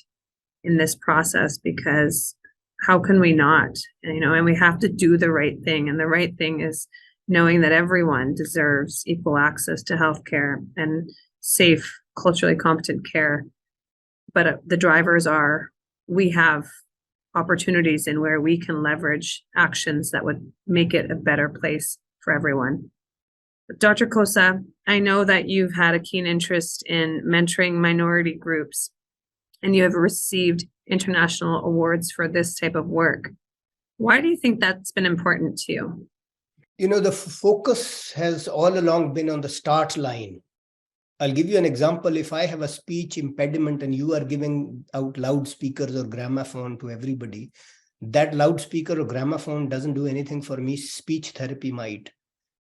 in this process, because how can we not? And we have to do the right thing, and the right thing is knowing that everyone deserves equal access to healthcare and safe, culturally competent care. But the drivers are, we have opportunities in where we can leverage actions that would make it a better place for everyone. Dr. Khosa, I know that you've had a keen interest in mentoring minority groups, and you have received international awards for this type of work. Why do you think that's been important to you? The focus has all along been on the start line. I'll give you an example. If I have a speech impediment and you are giving out loudspeakers or gramophone to everybody, that loudspeaker or gramophone doesn't do anything for me. Speech therapy might.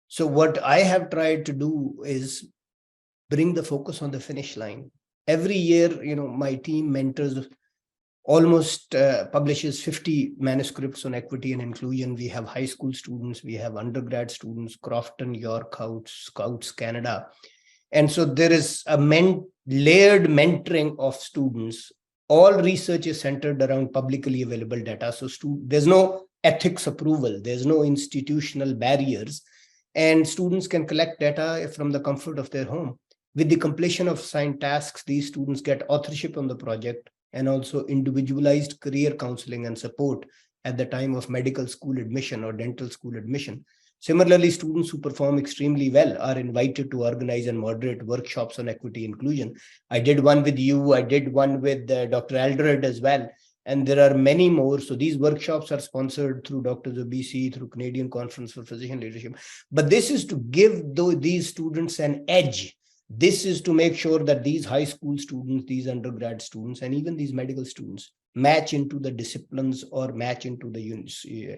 So what I have tried to do is bring the focus on the finish line. Every year, my team mentors almost publishes 50 manuscripts on equity and inclusion. We have high school students, we have undergrad students, Crofton, York Scouts Canada. And so there is a layered mentoring of students. All research is centered around publicly available data. So there's no ethics approval, there's no institutional barriers, and students can collect data from the comfort of their home. With the completion of assigned tasks, these students get authorship on the project and also individualized career counseling and support at the time of medical school admission or dental school admission. Similarly, students who perform extremely well are invited to organize and moderate workshops on equity inclusion. I did one with you, I did one with Dr. Aldred as well, and there are many more. So these workshops are sponsored through Doctors of BC, through Canadian Conference for Physician Leadership. But this is to give these students an edge. This is to make sure that these high school students, these undergrad students, and even these medical students match into the disciplines or match into the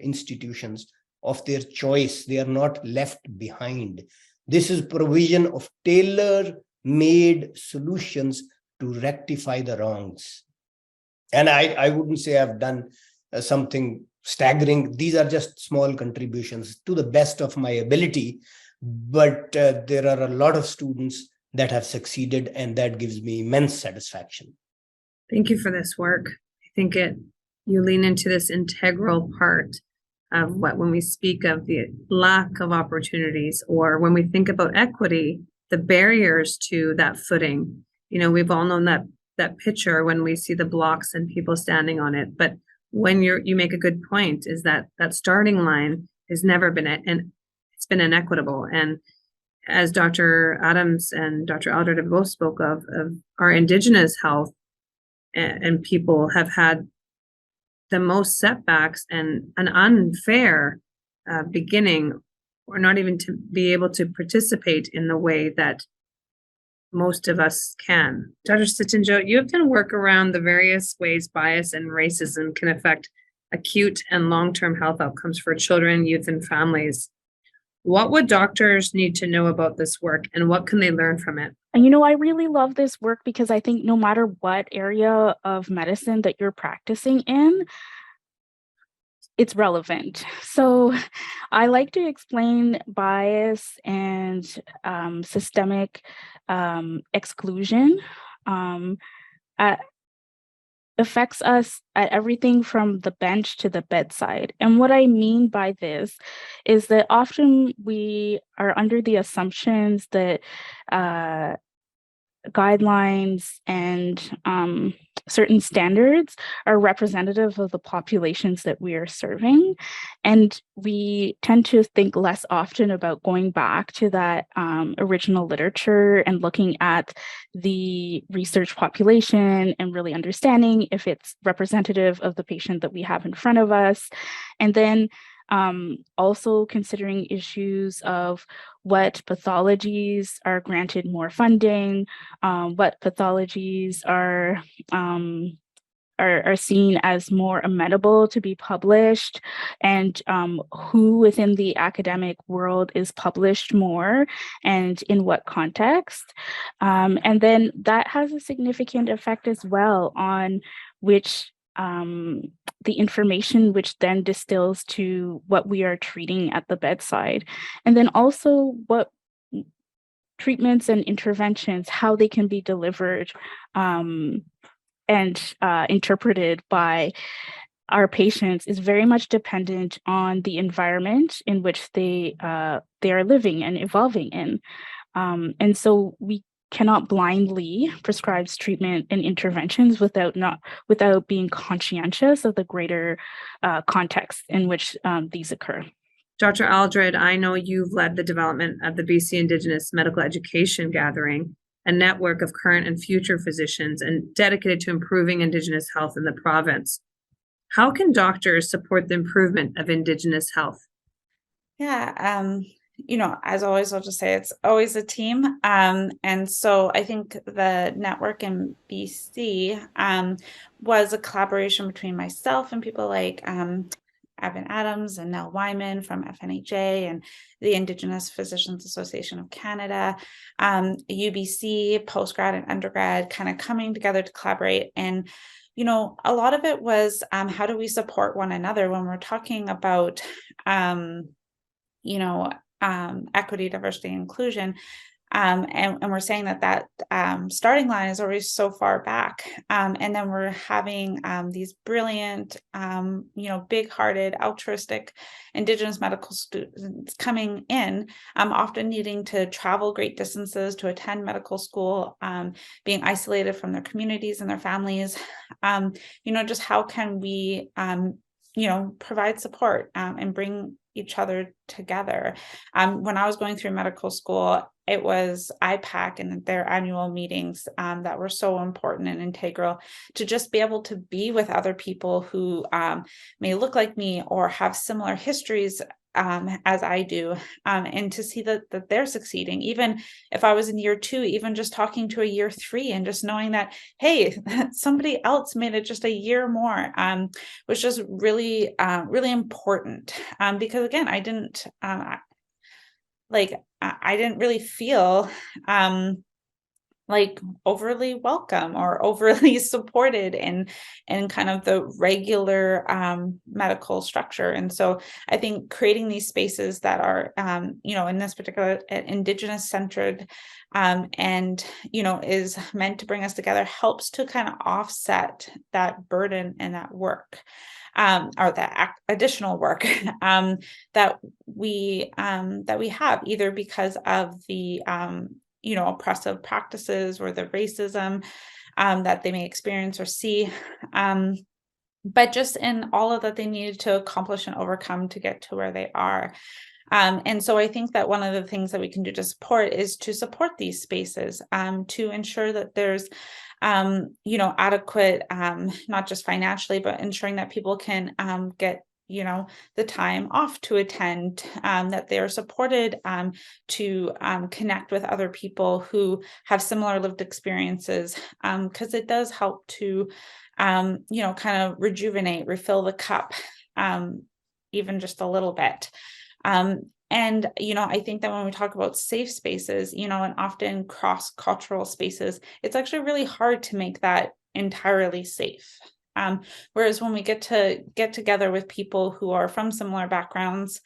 institutions of their choice. They are not left behind. This is provision of tailor-made solutions to rectify the wrongs. And I wouldn't say I've done something staggering. These are just small contributions to the best of my ability, but there are a lot of students that have succeeded, and that gives me immense satisfaction. Thank you for this work. I think you lean into this integral part of when we speak of the lack of opportunities, or when we think about equity, the barriers to that footing. We've all known that picture when we see the blocks and people standing on it. But when you make a good point, is that starting line has never been, and it's been inequitable. And as Dr. Adams and Dr. Aldred have both spoke of our Indigenous health and people have had the most setbacks and an unfair beginning, or not even to be able to participate in the way that most of us can. Dr. Sotindjo, you have done work around the various ways bias and racism can affect acute and long-term health outcomes for children, youth, and families. What would doctors need to know about this work, and what can they learn from it? And I really love this work because I think no matter what area of medicine that you're practicing in, it's relevant. So I like to explain bias and systemic exclusion affects us at everything from the bench to the bedside. And what I mean by this is that often we are under the assumptions that guidelines and certain standards are representative of the populations that we are serving. And we tend to think less often about going back to that original literature and looking at the research population and really understanding if it's representative of the patient that we have in front of us. And then also considering issues of what pathologies are granted more funding, what pathologies are seen as more amenable to be published, and who within the academic world is published more and in what context. And then that has a significant effect as well on which the information which then distills to what we are treating at the bedside. And then also what treatments and interventions, how they can be delivered and interpreted by our patients is very much dependent on the environment in which they are living and evolving in. And so we cannot blindly prescribe treatment and interventions without being conscientious of the greater context in which these occur. Dr. Aldred, I know you've led the development of the BC Indigenous Medical Education Gathering, a network of current and future physicians and dedicated to improving Indigenous health in the province. How can doctors support the improvement of Indigenous health? Yeah, as always, I'll just say it's always a team. And so I think the network in BC was a collaboration between myself and people like Evan Adams and Nell Wyman from FNHA and the Indigenous Physicians Association of Canada, UBC, postgrad and undergrad, kind of coming together to collaborate. And, you know, a lot of it was how do we support one another when we're talking about, equity, diversity, and inclusion. And we're saying that starting line is always so far back. And then we're having these brilliant, big-hearted, altruistic Indigenous medical students coming in, often needing to travel great distances to attend medical school, being isolated from their communities and their families. Just how can we, provide support and bring each other together. When I was going through medical school, it was IPAC and their annual meetings that were so important and integral to just be able to be with other people who may look like me or have similar histories as I do, and to see that they're succeeding. Even if I was in year 2, even just talking to a year 3 and just knowing that, hey, somebody else made it just a year more, was just really, really important. Because again, I didn't really feel like overly welcome or overly supported in kind of the regular medical structure. And so I think creating these spaces that are, in this particular Indigenous centered and, is meant to bring us together helps to kind of offset that burden and that work. Or that additional work that we have, either because of the oppressive practices or the racism that they may experience or see, but just in all of that they needed to accomplish and overcome to get to where they are. And so I think that one of the things that we can do to support is to support these spaces, to ensure that there's adequate, not just financially, but ensuring that people can get the time off to attend, that they're supported to connect with other people who have similar lived experiences, because it does help to, kind of rejuvenate, refill the cup, even just a little bit. And, I think that when we talk about safe spaces, and often cross-cultural spaces, it's actually really hard to make that entirely safe. Whereas when we get together with people who are from similar backgrounds,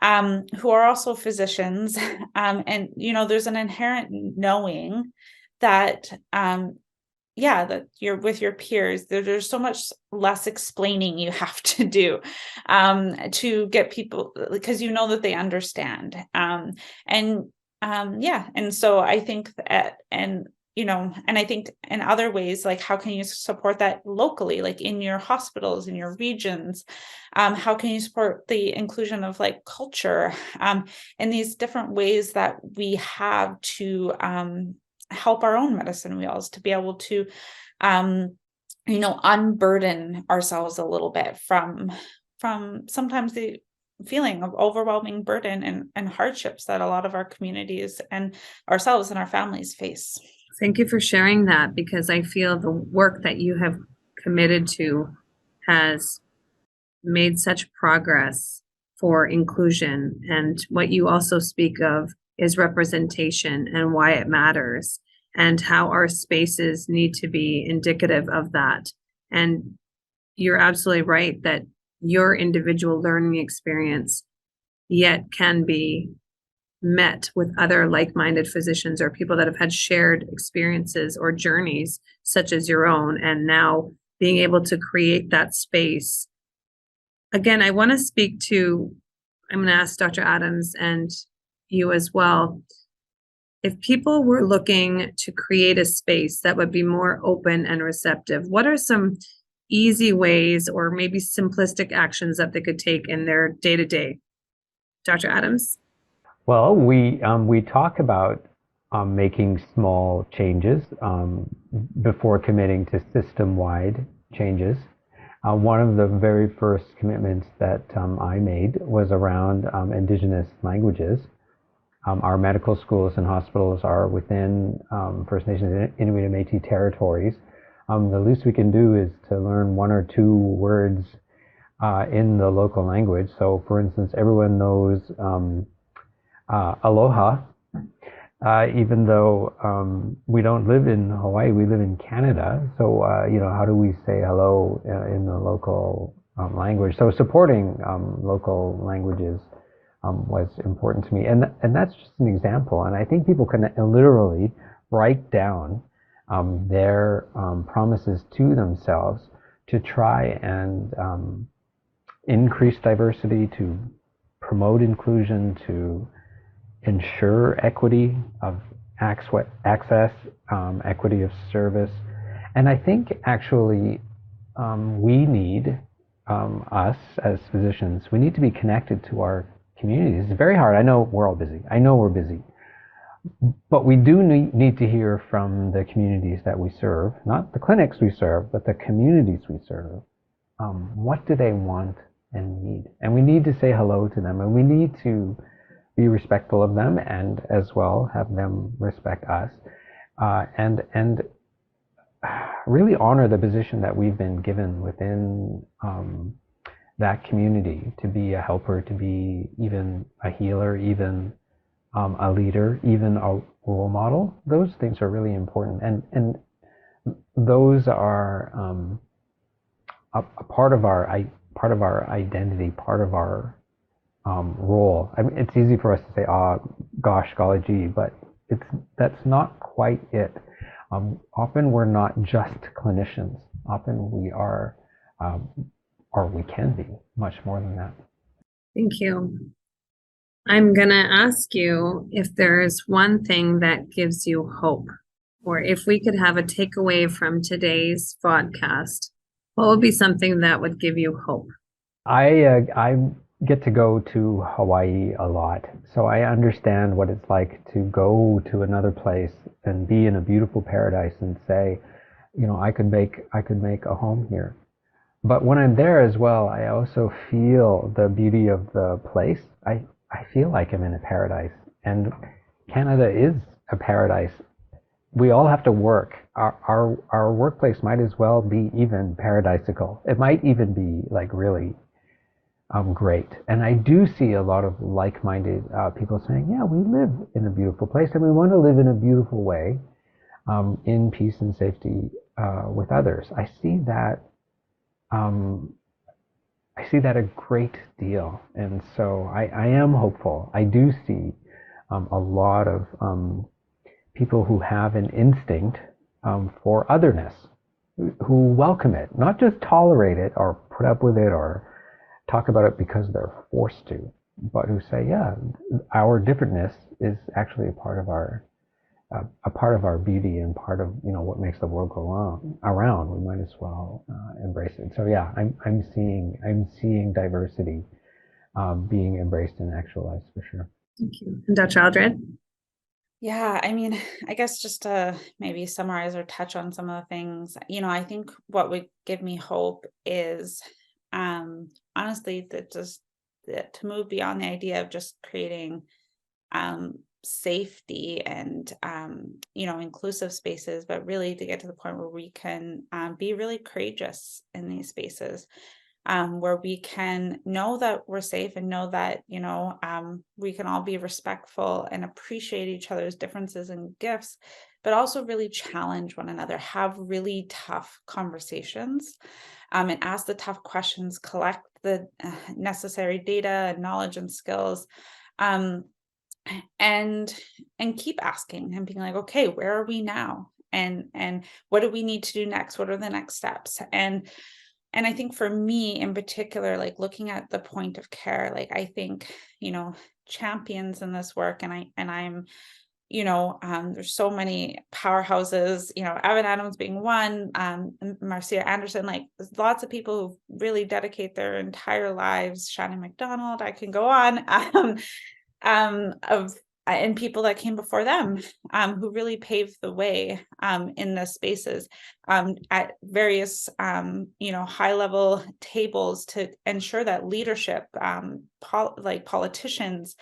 who are also physicians, and, there's an inherent knowing that, that you're with your peers, there's so much less explaining you have to do to get people, because that they understand. And so I think that, and I think in other ways, like how can you support that locally, like in your hospitals, in your regions? How can you support the inclusion of like culture in these different ways that we have to help our own medicine wheels to be able to, unburden ourselves a little bit from sometimes the feeling of overwhelming burden and hardships that a lot of our communities and ourselves and our families face. Thank you for sharing that, because I feel the work that you have committed to has made such progress for inclusion. And what you also speak of is representation and why it matters, and how our spaces need to be indicative of that. And you're absolutely right that your individual learning experience yet can be met with other like-minded physicians or people that have had shared experiences or journeys such as your own, and now being able to create that space. Again, I want to speak to, I'm going to ask Dr. Adams and you as well. If people were looking to create a space that would be more open and receptive, what are some easy ways or maybe simplistic actions that they could take in their day-to-day? Dr. Adams? Well, we talk about making small changes before committing to system-wide changes. One of the very first commitments that I made was around Indigenous languages. Our medical schools and hospitals are within First Nations, Inuit, and Métis territories. The least we can do is to learn 1 or 2 words in the local language. So, for instance, everyone knows aloha, even though we don't live in Hawaii, we live in Canada. So, how do we say hello in the local language? So, supporting local languages was important to me, and that's just an example. And I think people can literally write down their promises to themselves to try and increase diversity, to promote inclusion, to ensure equity of access, equity of service. And I think actually we need, us as physicians, we need to be connected to our communities. It's very hard. I know we're all busy. I know we're busy. But we do need to hear from the communities that we serve, not the clinics we serve, but the communities we serve. What do they want and need? And we need to say hello to them, and we need to be respectful of them, and as well have them respect us, and really honor the position that we've been given within that community, to be a helper, to be even a healer, even a leader, even a role model. Those things are really important, and those are a part of our identity, part of our role. I mean, it's easy for us to say, gosh, golly gee, but that's not quite it. Often we're not just clinicians. Often we are, or we can be much more than that. Thank you. I'm going to ask you if there's one thing that gives you hope, or if we could have a takeaway from today's podcast, what would be something that would give you hope? I get to go to Hawaii a lot, so I understand what it's like to go to another place and be in a beautiful paradise and say, I could make a home here. But when I'm there as well, I also feel the beauty of the place. I feel like I'm in a paradise, and Canada is a paradise. We all have to work. Our workplace might as well be even paradisical. It might even be like really great. And I do see a lot of like-minded people saying, yeah, we live in a beautiful place, and we want to live in a beautiful way, in peace and safety with others. I see that a great deal. And so I am hopeful. I do see a lot of people who have an instinct for otherness, who welcome it, not just tolerate it or put up with it or talk about it because they're forced to, but who say, yeah, our differentness is actually a part of our beauty and part of what makes the world go around. We might as well embrace it. So yeah, I'm seeing diversity being embraced and actualized for sure. Thank you. And Dr. Aldred? Yeah, I mean, I guess just to maybe summarize or touch on some of the things, I think what would give me hope is honestly that to move beyond the idea of just creating safety and inclusive spaces, but really to get to the point where we can be really courageous in these spaces, where we can know that we're safe and know that we can all be respectful and appreciate each other's differences and gifts, but also really challenge one another, have really tough conversations, and ask the tough questions, collect the necessary data and knowledge and skills, and keep asking and being like, okay, where are we now? And what do we need to do next? What are the next steps? And I think for me in particular, like looking at the point of care, like I think, champions in this work, and I'm there's so many powerhouses, Evan Adams being one, Marcia Anderson, like there's lots of people who really dedicate their entire lives, Shannon McDonald, I can go on, and people that came before them, who really paved the way in the spaces at various high level tables to ensure that leadership, like politicians,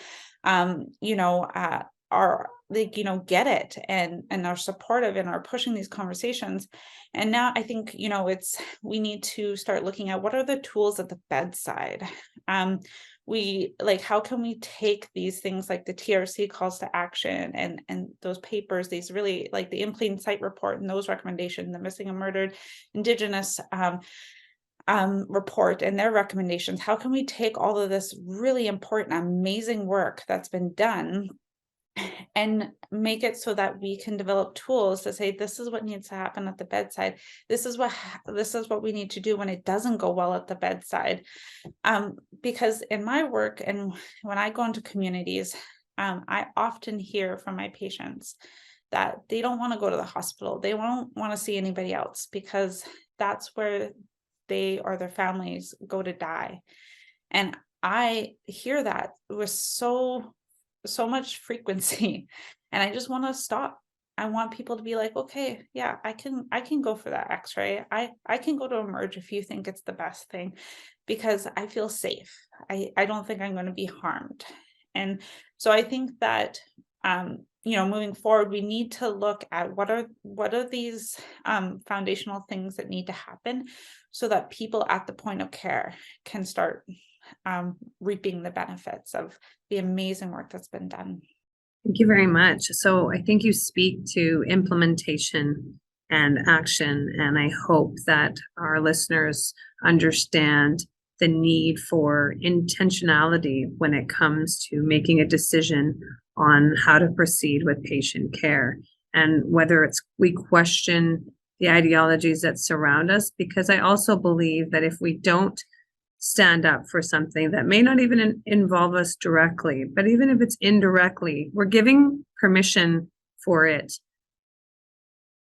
are get it and are supportive and are pushing these conversations. And now I think, we need to start looking at what are the tools at the bedside. How can we take these things like the TRC calls to action and those papers, these really like the in plain sight report and those recommendations, the missing and murdered Indigenous report and their recommendations. How can we take all of this really important, amazing work that's been done and make it so that we can develop tools to say, this is what needs to happen at the bedside. This is what we need to do when it doesn't go well at the bedside. Because in my work and when I go into communities, I often hear from my patients that they don't want to go to the hospital. They don't want to see anybody else because that's where they or their families go to die. And I hear that with so much frequency, and I just want to stop. I want people to be like, okay, yeah, I can go for that x-ray. I can go to Emerge if you think it's the best thing, because I feel safe. I don't think I'm going to be harmed. And so I think that moving forward, we need to look at what are these foundational things that need to happen so that people at the point of care can start reaping the benefits of the amazing work that's been done. Thank you very much. So I think you speak to implementation and action, and I hope that our listeners understand the need for intentionality when it comes to making a decision on how to proceed with patient care, and whether we question the ideologies that surround us, because I also believe that if we don't stand up for something that may not even involve us directly, but even if it's indirectly, we're giving permission for it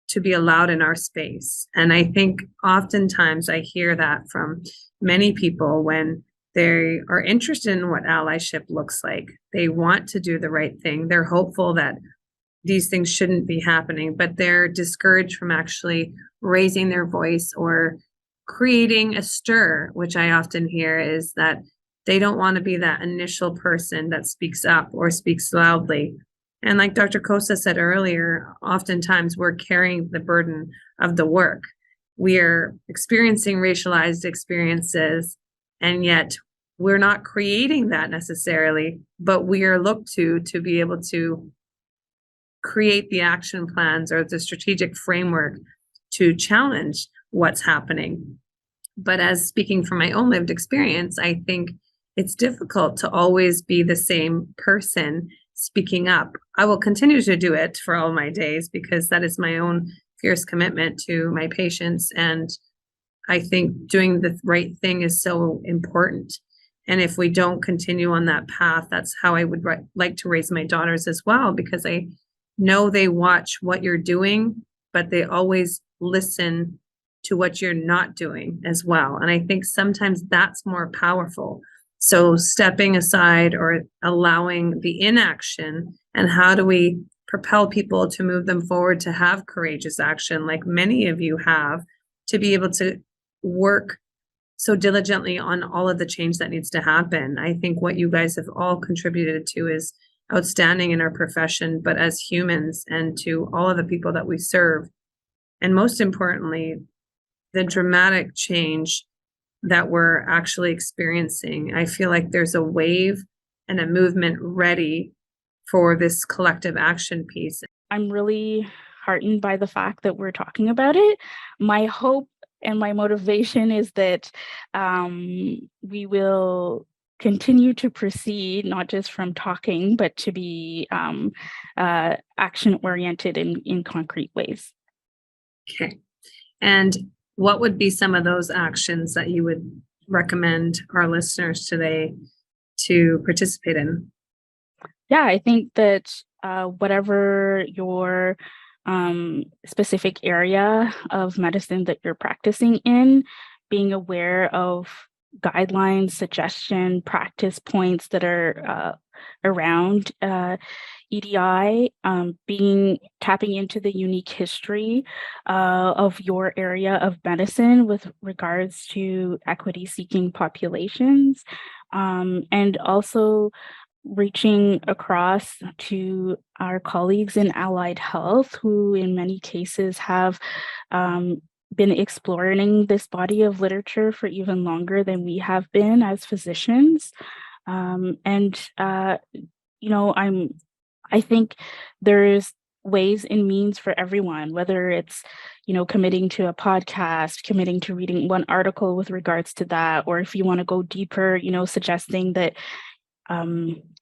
to be allowed in our space. And I think oftentimes I hear that from many people when they are interested in what allyship looks like. They want to do the right thing. They're hopeful that these things shouldn't be happening, but they're discouraged from actually raising their voice or creating a stir, which I often hear is that they don't want to be that initial person that speaks up or speaks loudly. And like Dr. Khosa said earlier, oftentimes we're carrying the burden of the work. We're experiencing racialized experiences, and yet we're not creating that necessarily, but we are looked to be able to create the action plans or the strategic framework to challenge what's happening. But as speaking from my own lived experience, I think it's difficult to always be the same person speaking up. I will continue to do it for all my days because that is my own fierce commitment to my patients. And I think doing the right thing is so important. And if we don't continue on that path, that's how I would like to raise my daughters as well, because I know they watch what you're doing, but they always listen to what you're not doing as well. And I think sometimes that's more powerful. So stepping aside or allowing the inaction, and how do we propel people to move them forward to have courageous action like many of you have, to be able to work so diligently on all of the change that needs to happen. I think what you guys have all contributed to is outstanding in our profession, but as humans and to all of the people that we serve. And most importantly, the dramatic change that we're actually experiencing. I feel like there's a wave and a movement ready for this collective action piece. I'm really heartened by the fact that we're talking about it. My hope and my motivation is that we will continue to proceed, not just from talking, but to be action-oriented in concrete ways. Okay. And what would be some of those actions that you would recommend our listeners today to participate in? Yeah, I think that whatever your specific area of medicine that you're practicing in, being aware of guidelines, suggestion, practice points that are around EDI, tapping into the unique history of your area of medicine with regards to equity-seeking populations, and also reaching across to our colleagues in allied health, who in many cases have been exploring this body of literature for even longer than we have been as physicians. I think there's ways and means for everyone, whether it's, committing to a podcast, committing to reading one article with regards to that, or if you want to go deeper, suggesting that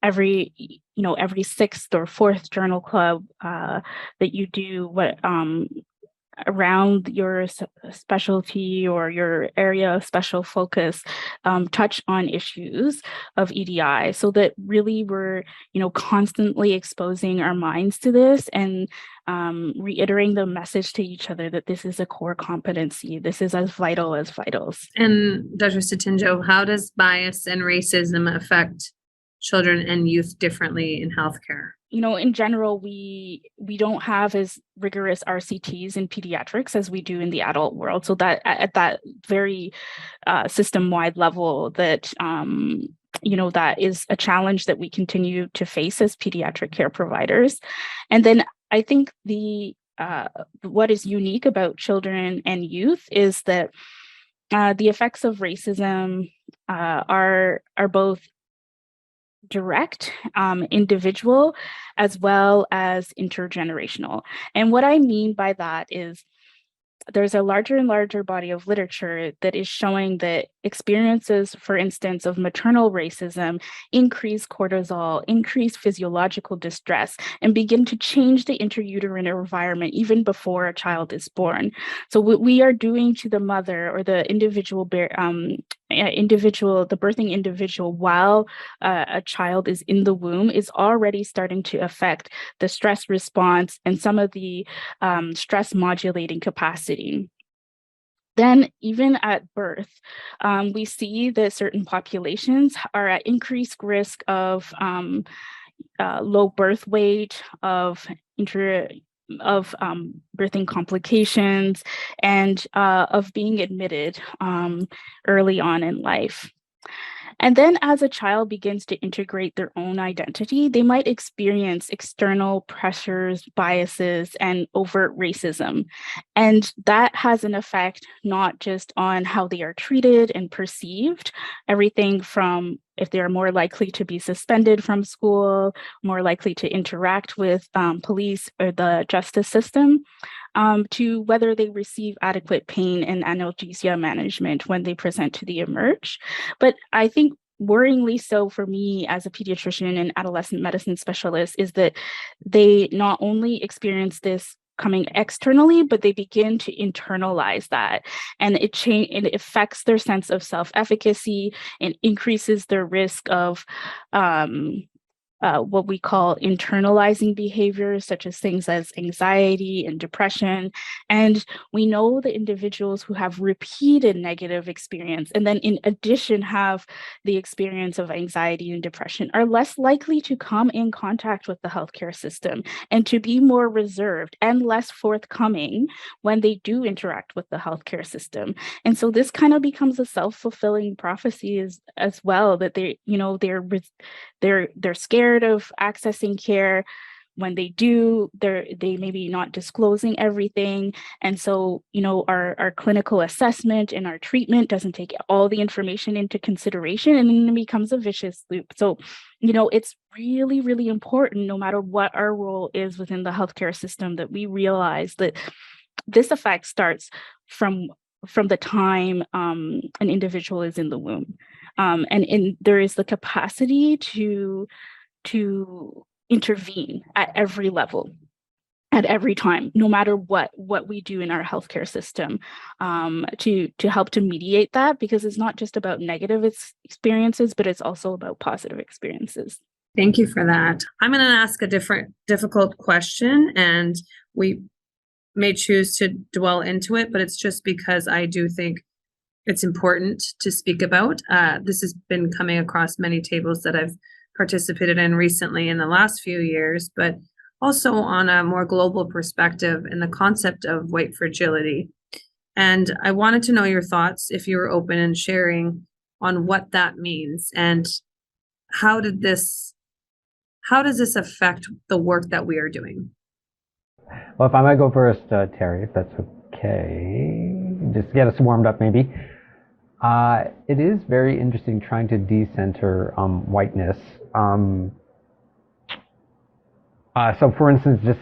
every sixth or fourth journal club that you do around your specialty or your area of special focus touch on issues of EDI, so that really we're constantly exposing our minds to this and reiterating the message to each other that this is a core competency. This is as vital as vitals. And Dr. Sotindjo, how does bias and racism affect children and youth differently in healthcare? In general, we don't have as rigorous RCTs in pediatrics as we do in the adult world. So that at that very system-wide level, that that is a challenge that we continue to face as pediatric care providers. And then I think what is unique about children and youth is that the effects of racism are both direct, individual, as well as intergenerational. And what I mean by that is there's a larger and larger body of literature that is showing that experiences, for instance, of maternal racism increase cortisol, increase physiological distress, and begin to change the intrauterine environment even before a child is born. So what we are doing to the mother or the the birthing individual while a child is in the womb is already starting to affect the stress response and some of the stress modulating capacity. Then even at birth, we see that certain populations are at increased risk of low birth weight, of birthing complications, and of being admitted early on in life. And then as a child begins to integrate their own identity, they might experience external pressures, biases, and overt racism. And that has an effect not just on how they are treated and perceived, everything from if they are more likely to be suspended from school, more likely to interact with police or the justice system, to whether they receive adequate pain and analgesia management when they present to the emerge. But I think worryingly so for me as a pediatrician and adolescent medicine specialist is that they not only experience this coming externally, but they begin to internalize that, and it affects their sense of self-efficacy and increases their risk of what we call internalizing behaviors, such as things as anxiety and depression. And we know that individuals who have repeated negative experience, and then in addition have the experience of anxiety and depression, are less likely to come in contact with the healthcare system and to be more reserved and less forthcoming when they do interact with the healthcare system. And so this kind of becomes a self-fulfilling prophecy as well, that they're scared of accessing care. When they do, they may be not disclosing everything. And so, our clinical assessment and our treatment doesn't take all the information into consideration, and then it becomes a vicious loop. So, it's really, really important, no matter what our role is within the healthcare system, that we realize that this effect starts from the time an individual is in the womb. And there is the capacity to intervene at every level, at every time, no matter what we do in our healthcare system, to help to mediate that, because it's not just about negative experiences, but it's also about positive experiences. Thank you for that. I'm going to ask a difficult question, and we may choose to dwell into it, but it's just because I do think it's important to speak about. This has been coming across many tables that I've participated in recently in the last few years, but also on a more global perspective in the concept of white fragility. And I wanted to know your thoughts, if you were open and sharing, on what that means, and how did this how does this affect the work that we are doing? Well, if I might go first, Terry, if that's okay, just get us warmed up maybe. It is very interesting trying to decenter whiteness. So, for instance, just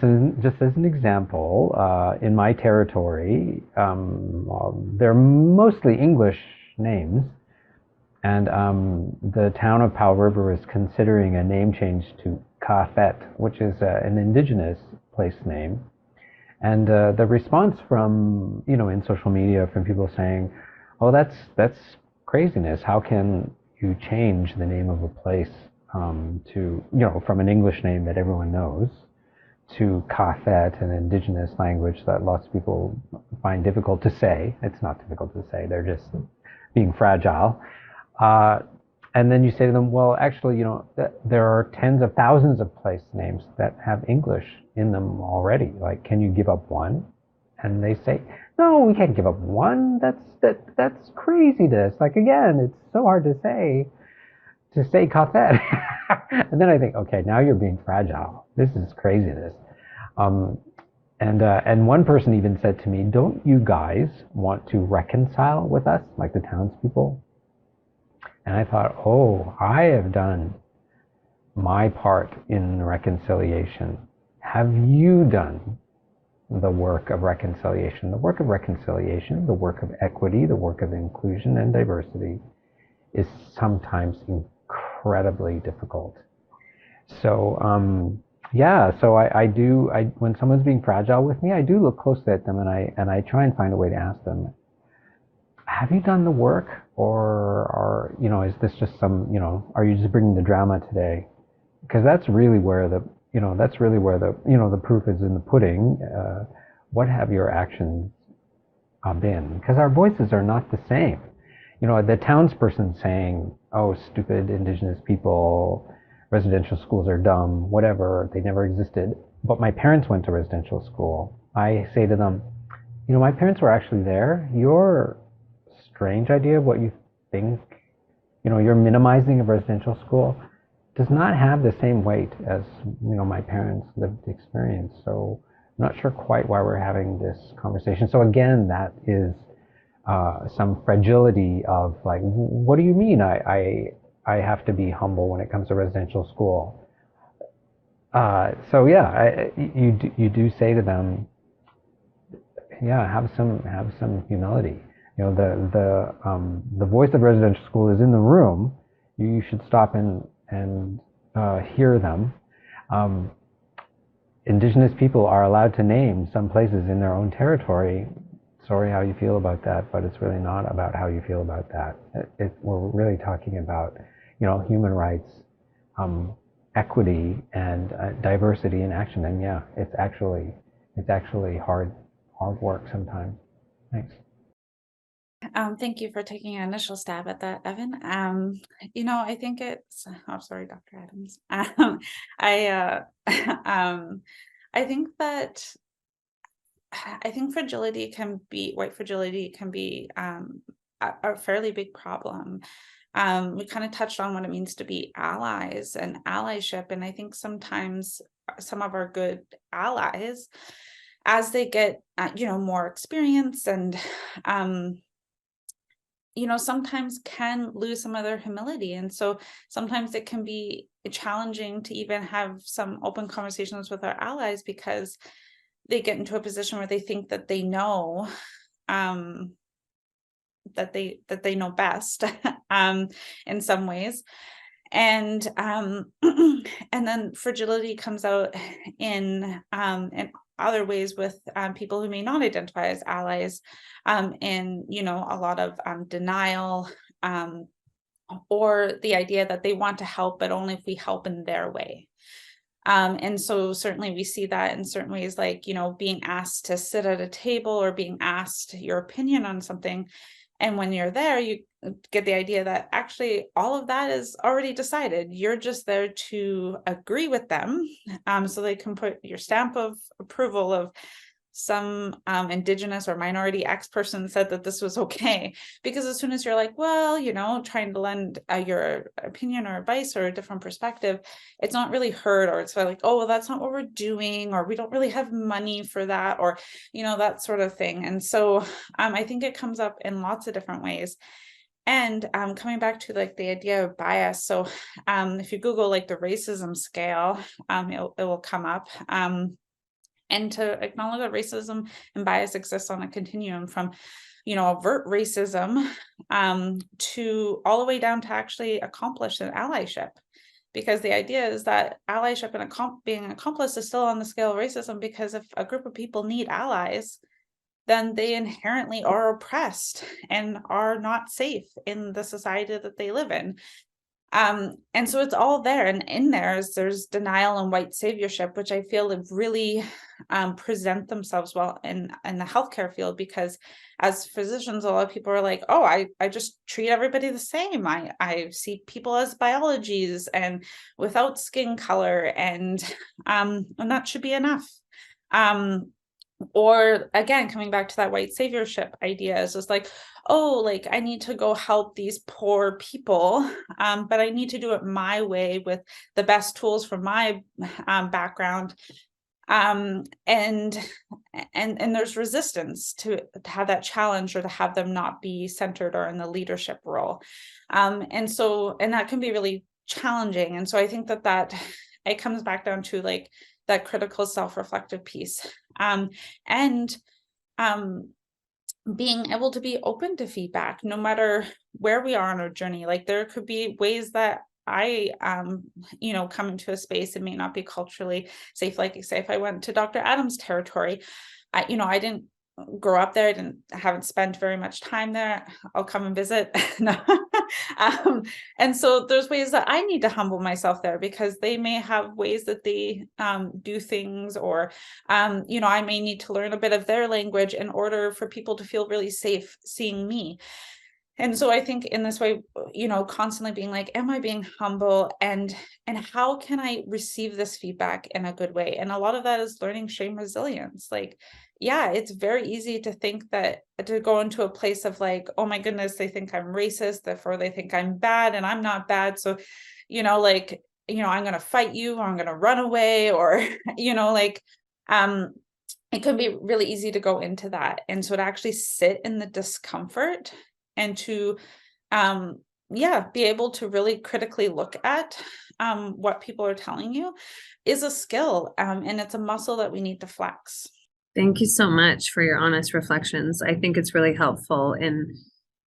as an example, in my territory, they're mostly English names, and the town of Powell River is considering a name change to Kafet, which is an indigenous place name. And the response from, in social media from people saying, "Oh, that's craziness. How can you change the name of a place to, from an English name that everyone knows to Kafet, an indigenous language that lots of people find difficult to say. It's not difficult to say. They're just being fragile." And then you say to them, well, actually, there are tens of thousands of place names that have English in them already. Like, can you give up one? And they say, no, we can't give up one. That's craziness. Like, again, it's so hard to say Kafet. And then I think, okay, now you're being fragile. This is craziness. And one person even said to me, don't you guys want to reconcile with us, like the townspeople? And I thought, oh, I have done my part in reconciliation. Have you done the work of reconciliation? The work of reconciliation, the work of equity, the work of inclusion and diversity is sometimes incredibly difficult. So, when someone's being fragile with me, I do look closely at them and I try and find a way to ask them, have you done the work, or is this just are you just bringing the drama today? Because that's really where the proof is in the pudding. What have your actions been? Because our voices are not the same. The townsperson saying, oh, stupid indigenous people, residential schools are dumb, whatever, they never existed. But my parents went to residential school. I say to them, my parents were actually there. Your strange idea of what you think, your minimizing of residential school does not have the same weight as, my parents' lived experience. So I'm not sure quite why we're having this conversation. So again, that is some fragility of like, what do you mean I have to be humble when it comes to residential school? You do say to them, have some humility. The voice of residential school is in the room. You should stop and hear them. Indigenous people are allowed to name some places in their own territory. Sorry how you feel about that, but it's really not about how you feel about that. We're really talking about, human rights, equity, and diversity in action. And it's actually hard work sometimes. Thanks. Thank you for taking an initial stab at that, Evan. I think it's. Oh, sorry, Dr. Adams. I think white fragility can be a fairly big problem. We kind of touched on what it means to be allies and allyship, and I think sometimes some of our good allies, as they get more experience and sometimes can lose some of their humility. And so sometimes it can be challenging to even have some open conversations with our allies because they get into a position where they think that they know that they know best in some ways. And then fragility comes out in other ways with people who may not identify as allies, in a lot of denial, or the idea that they want to help, but only if we help in their way. And so certainly we see that in certain ways, like, being asked to sit at a table or being asked your opinion on something. And when you're there, you get the idea that actually all of that is already decided. You're just there to agree with them, so they can put your stamp of approval of some Indigenous or minority X person said that this was okay. Because as soon as you're like, well, trying to lend your opinion or advice or a different perspective, it's not really heard, or it's like, oh, well, that's not what we're doing, or we don't really have money for that, or, that sort of thing. And so I think it comes up in lots of different ways. And coming back to like the idea of bias. So if you Google like the racism scale, it will come up. And to acknowledge that racism and bias exists on a continuum from, overt racism to all the way down to actually accomplish an allyship. Because the idea is that allyship and being an accomplice is still on the scale of racism, because if a group of people need allies, then they inherently are oppressed and are not safe in the society that they live in. And so it's all there, and in there's denial and white saviorship, which I feel have really present themselves well in the healthcare field, because as physicians, a lot of people are like, oh, I just treat everybody the same. I see people as biologies and without skin color, and that should be enough. Or again, coming back to that white saviorship idea, is just like, oh, like I need to go help these poor people, but I need to do it my way with the best tools from my background. And there's resistance to have that challenge, or to have them not be centered or in the leadership role. And that can be really challenging. And so I think that it comes back down to like that critical self-reflective piece, and being able to be open to feedback, no matter where we are on our journey. Like there could be ways that I, come into a space, it may not be culturally safe. Like say, if I went to Dr. Adams' territory, I didn't grow up there. I haven't spent very much time there. I'll come and visit. No. And so there's ways that I need to humble myself there, because they may have ways that they do things, or, I may need to learn a bit of their language in order for people to feel really safe seeing me. And so I think in this way, constantly being like, am I being humble, and how can I receive this feedback in a good way? And a lot of that is learning shame resilience. Like, yeah, it's very easy to think that, to go into a place of like, oh my goodness, they think I'm racist, therefore they think I'm bad and I'm not bad. So, I'm going to fight you, or I'm going to run away, or, it can be really easy to go into that. And so to actually sit in the discomfort, and to, be able to really critically look at what people are telling you is a skill, and it's a muscle that we need to flex. Thank you so much for your honest reflections. I think it's really helpful in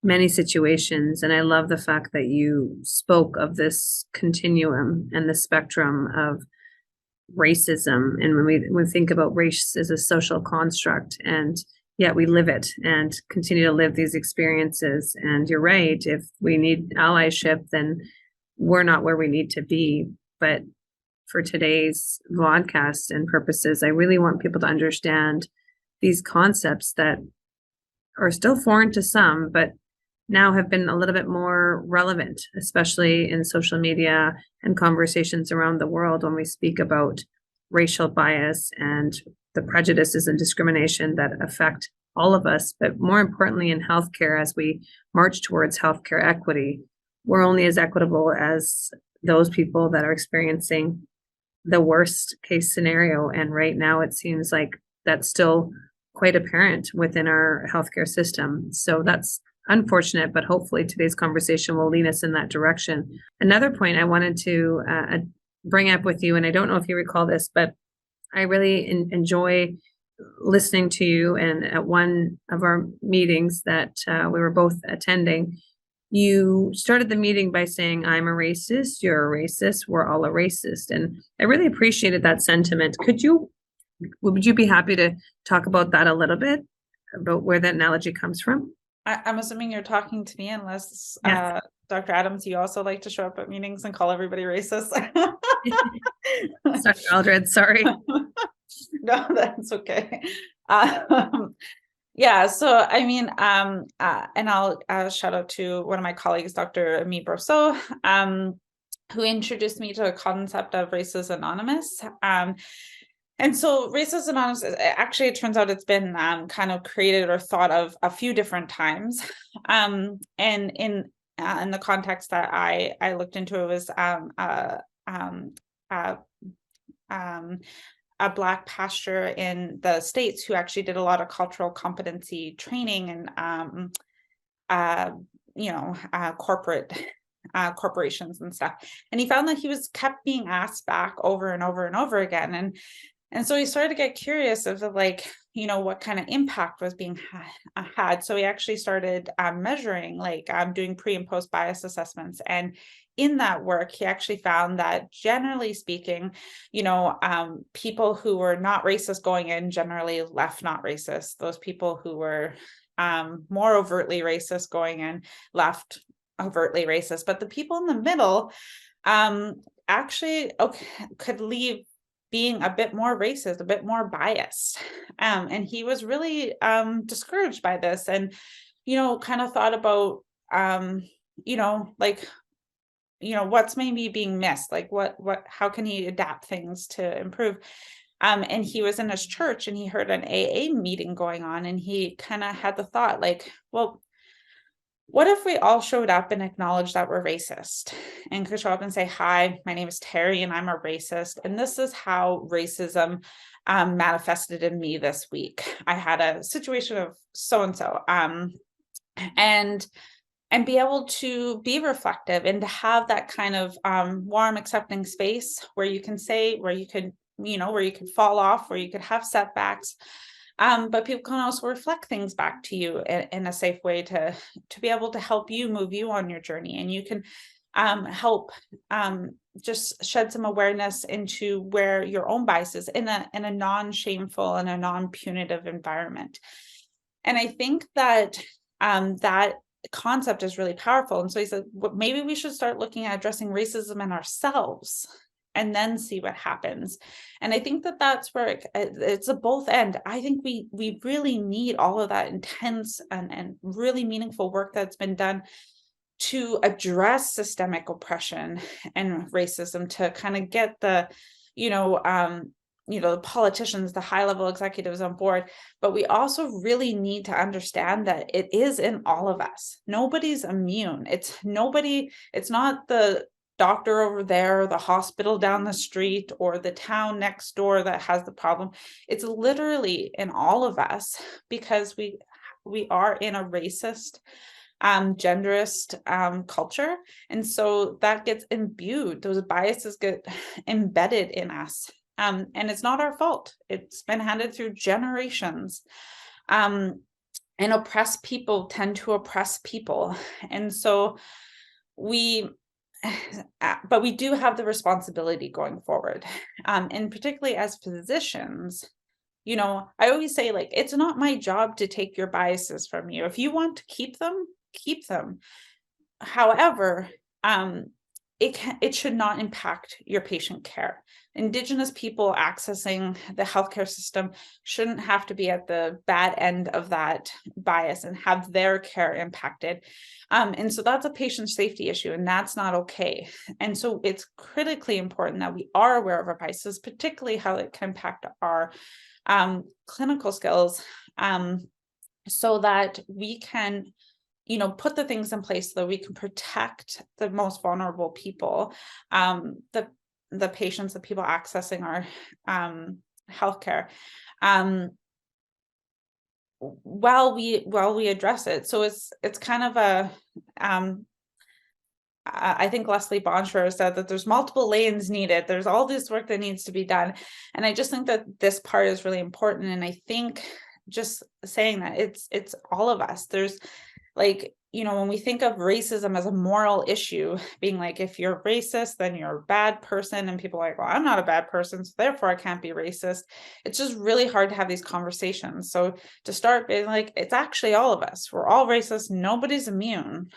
many situations. And I love the fact that you spoke of this continuum and the spectrum of racism. And when we think about race as a social construct, and yet we live it and continue to live these experiences. And you're right, if we need allyship, then we're not where we need to be. But for today's vodcast and purposes, I really want people to understand these concepts that are still foreign to some, but now have been a little bit more relevant, especially in social media and conversations around the world, when we speak about racial bias and the prejudices and discrimination that affect all of us. But more importantly, in healthcare, as we march towards healthcare equity, we're only as equitable as those people that are experiencing the worst case scenario. And right now, it seems like that's still quite apparent within our healthcare system. So that's unfortunate, but hopefully today's conversation will lead us in that direction. Another point I wanted to bring up with you, and I don't know if you recall this, but I really enjoy listening to you. And at one of our meetings that we were both attending, you started the meeting by saying, I'm a racist, you're a racist, we're all a racist. And I really appreciated that sentiment. Would you be happy to talk about that a little bit, about where that analogy comes from? I'm assuming you're talking to me, unless Yes. Dr. Adams, you also like to show up at meetings and call everybody racist. Dr. Aldred, sorry. No, that's okay. Yeah, so I mean, and I'll shout out to one of my colleagues, Dr. Ami Brousseau, who introduced me to the concept of Race is Anonymous. And so Racist Anonymous, actually, it turns out it's been kind of created or thought of a few different times. And in the context that I looked into, it was a Black pastor in the States who actually did a lot of cultural competency training and corporations and stuff. And he found that he was kept being asked back over and over and over again. And so he started to get curious of like, what kind of impact was being had. So he actually started measuring, like doing pre and post bias assessments. And in that work, he actually found that generally speaking, people who were not racist going in generally left not racist. Those people who were more overtly racist going in left overtly racist. But the people in the middle actually could leave being a bit more racist, a bit more biased. And he was really discouraged by this and, kind of thought about, what's maybe being missed, like how can he adapt things to improve? And he was in his church and he heard an AA meeting going on and he kind of had the thought like, well, what if we all showed up and acknowledged that we're racist and could show up and say, hi, my name is Terry and I'm a racist. And this is how racism manifested in me this week. I had a situation of so-and-so and be able to be reflective and to have that kind of warm, accepting space where you can say, where you could fall off, where you could have setbacks. But people can also reflect things back to you in a safe way to be able to help you move you on your journey. And you can help just shed some awareness into where your own biases in a non-shameful and a non-punitive environment. And I think that that concept is really powerful. And so he said, well, maybe we should start looking at addressing racism in ourselves and then see what happens. And I think that that's where it's a both end. I think we really need all of that intense and really meaningful work that's been done to address systemic oppression and racism, to kind of get the, the politicians, the high level executives on board. But we also really need to understand that it is in all of us. Nobody's immune. It's not the doctor over there, the hospital down the street, or the town next door that has the problem. It's literally in all of us because we are in a racist, genderist culture. And so that gets imbued, those biases get embedded in us. And it's not our fault. It's been handed through generations. And oppressed people tend to oppress people. And so but we do have the responsibility going forward. And particularly as physicians, I always say, like, it's not my job to take your biases from you. If you want to keep them, keep them. However, it should not impact your patient care. Indigenous people accessing the healthcare system shouldn't have to be at the bad end of that bias and have their care impacted. And so that's a patient safety issue, and that's not okay. And so it's critically important that we are aware of our biases, particularly how it can impact our clinical skills, so that we can put the things in place so that we can protect the most vulnerable people, the patients, the people accessing our healthcare, while we address it. So it's kind of a I think Leslie Bonshore said that there's multiple lanes needed. There's all this work that needs to be done. And I just think that this part is really important. And I think just saying that it's all of us. There's like, when we think of racism as a moral issue, being like, if you're racist, then you're a bad person. And people are like, well, I'm not a bad person, so therefore I can't be racist. It's just really hard to have these conversations. So to start being like, it's actually all of us. We're all racist. Nobody's immune.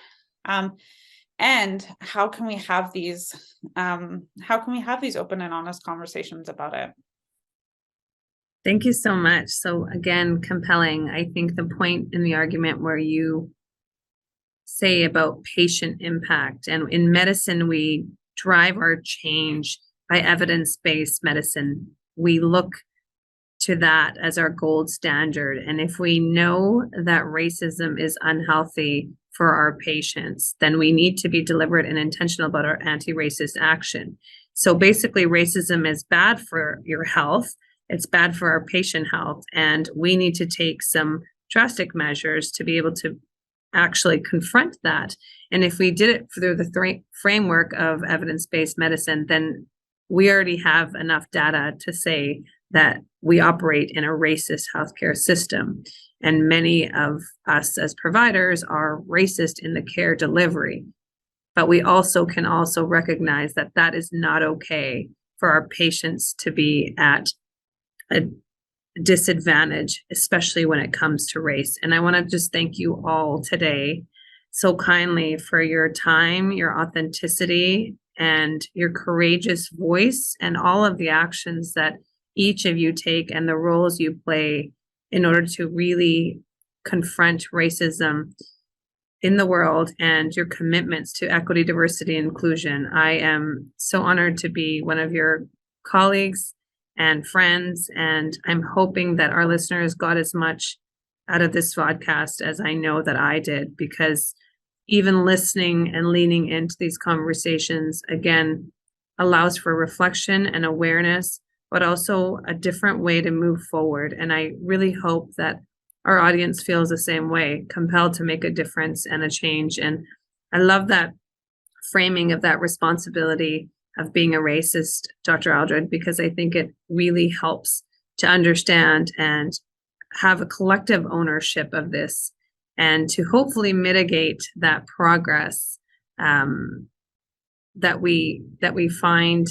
And how can we have these open and honest conversations about it? Thank you so much. So again, compelling. I think the point in the argument where you say about patient impact, and in medicine, we drive our change by evidence-based medicine. We look to that as our gold standard. And if we know that racism is unhealthy for our patients, then we need to be deliberate and intentional about our anti-racist action. So basically, racism is bad for your health. It's bad for our patient health. And we need to take some drastic measures to be able to actually confront that. And if we did it through the framework of evidence-based medicine, then we already have enough data to say that we operate in a racist healthcare system. And many of us as providers are racist in the care delivery. But we also can recognize that that is not okay for our patients to be at a disadvantage, especially when it comes to race. And I want to just thank you all today so kindly for your time, your authenticity, and your courageous voice, and all of the actions that each of you take and the roles you play in order to really confront racism in the world, and your commitments to equity, diversity, and inclusion. I am so honored to be one of your colleagues and friends, and I'm hoping that our listeners got as much out of this podcast as I know that I did, because even listening and leaning into these conversations, again, allows for reflection and awareness, but also a different way to move forward. And I really hope that our audience feels the same way, compelled to make a difference and a change. And I love that framing of that responsibility of being a racist, Dr. Aldred, because I think it really helps to understand and have a collective ownership of this, and to hopefully mitigate that progress that we find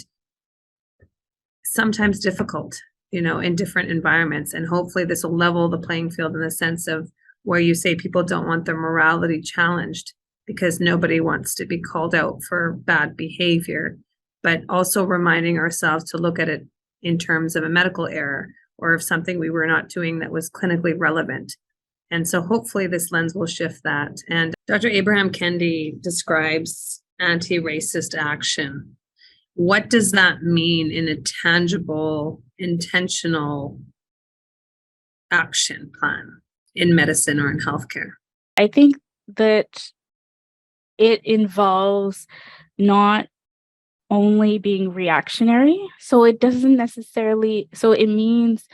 sometimes difficult, in different environments. And hopefully this will level the playing field in the sense of where you say people don't want their morality challenged because nobody wants to be called out for bad behavior, but also reminding ourselves to look at it in terms of a medical error or of something we were not doing that was clinically relevant. And so hopefully this lens will shift that. And Dr. Abraham Kendi describes anti-racist action. What does that mean in a tangible, intentional action plan in medicine or in healthcare? I think that it involves not only being reactionary. So it means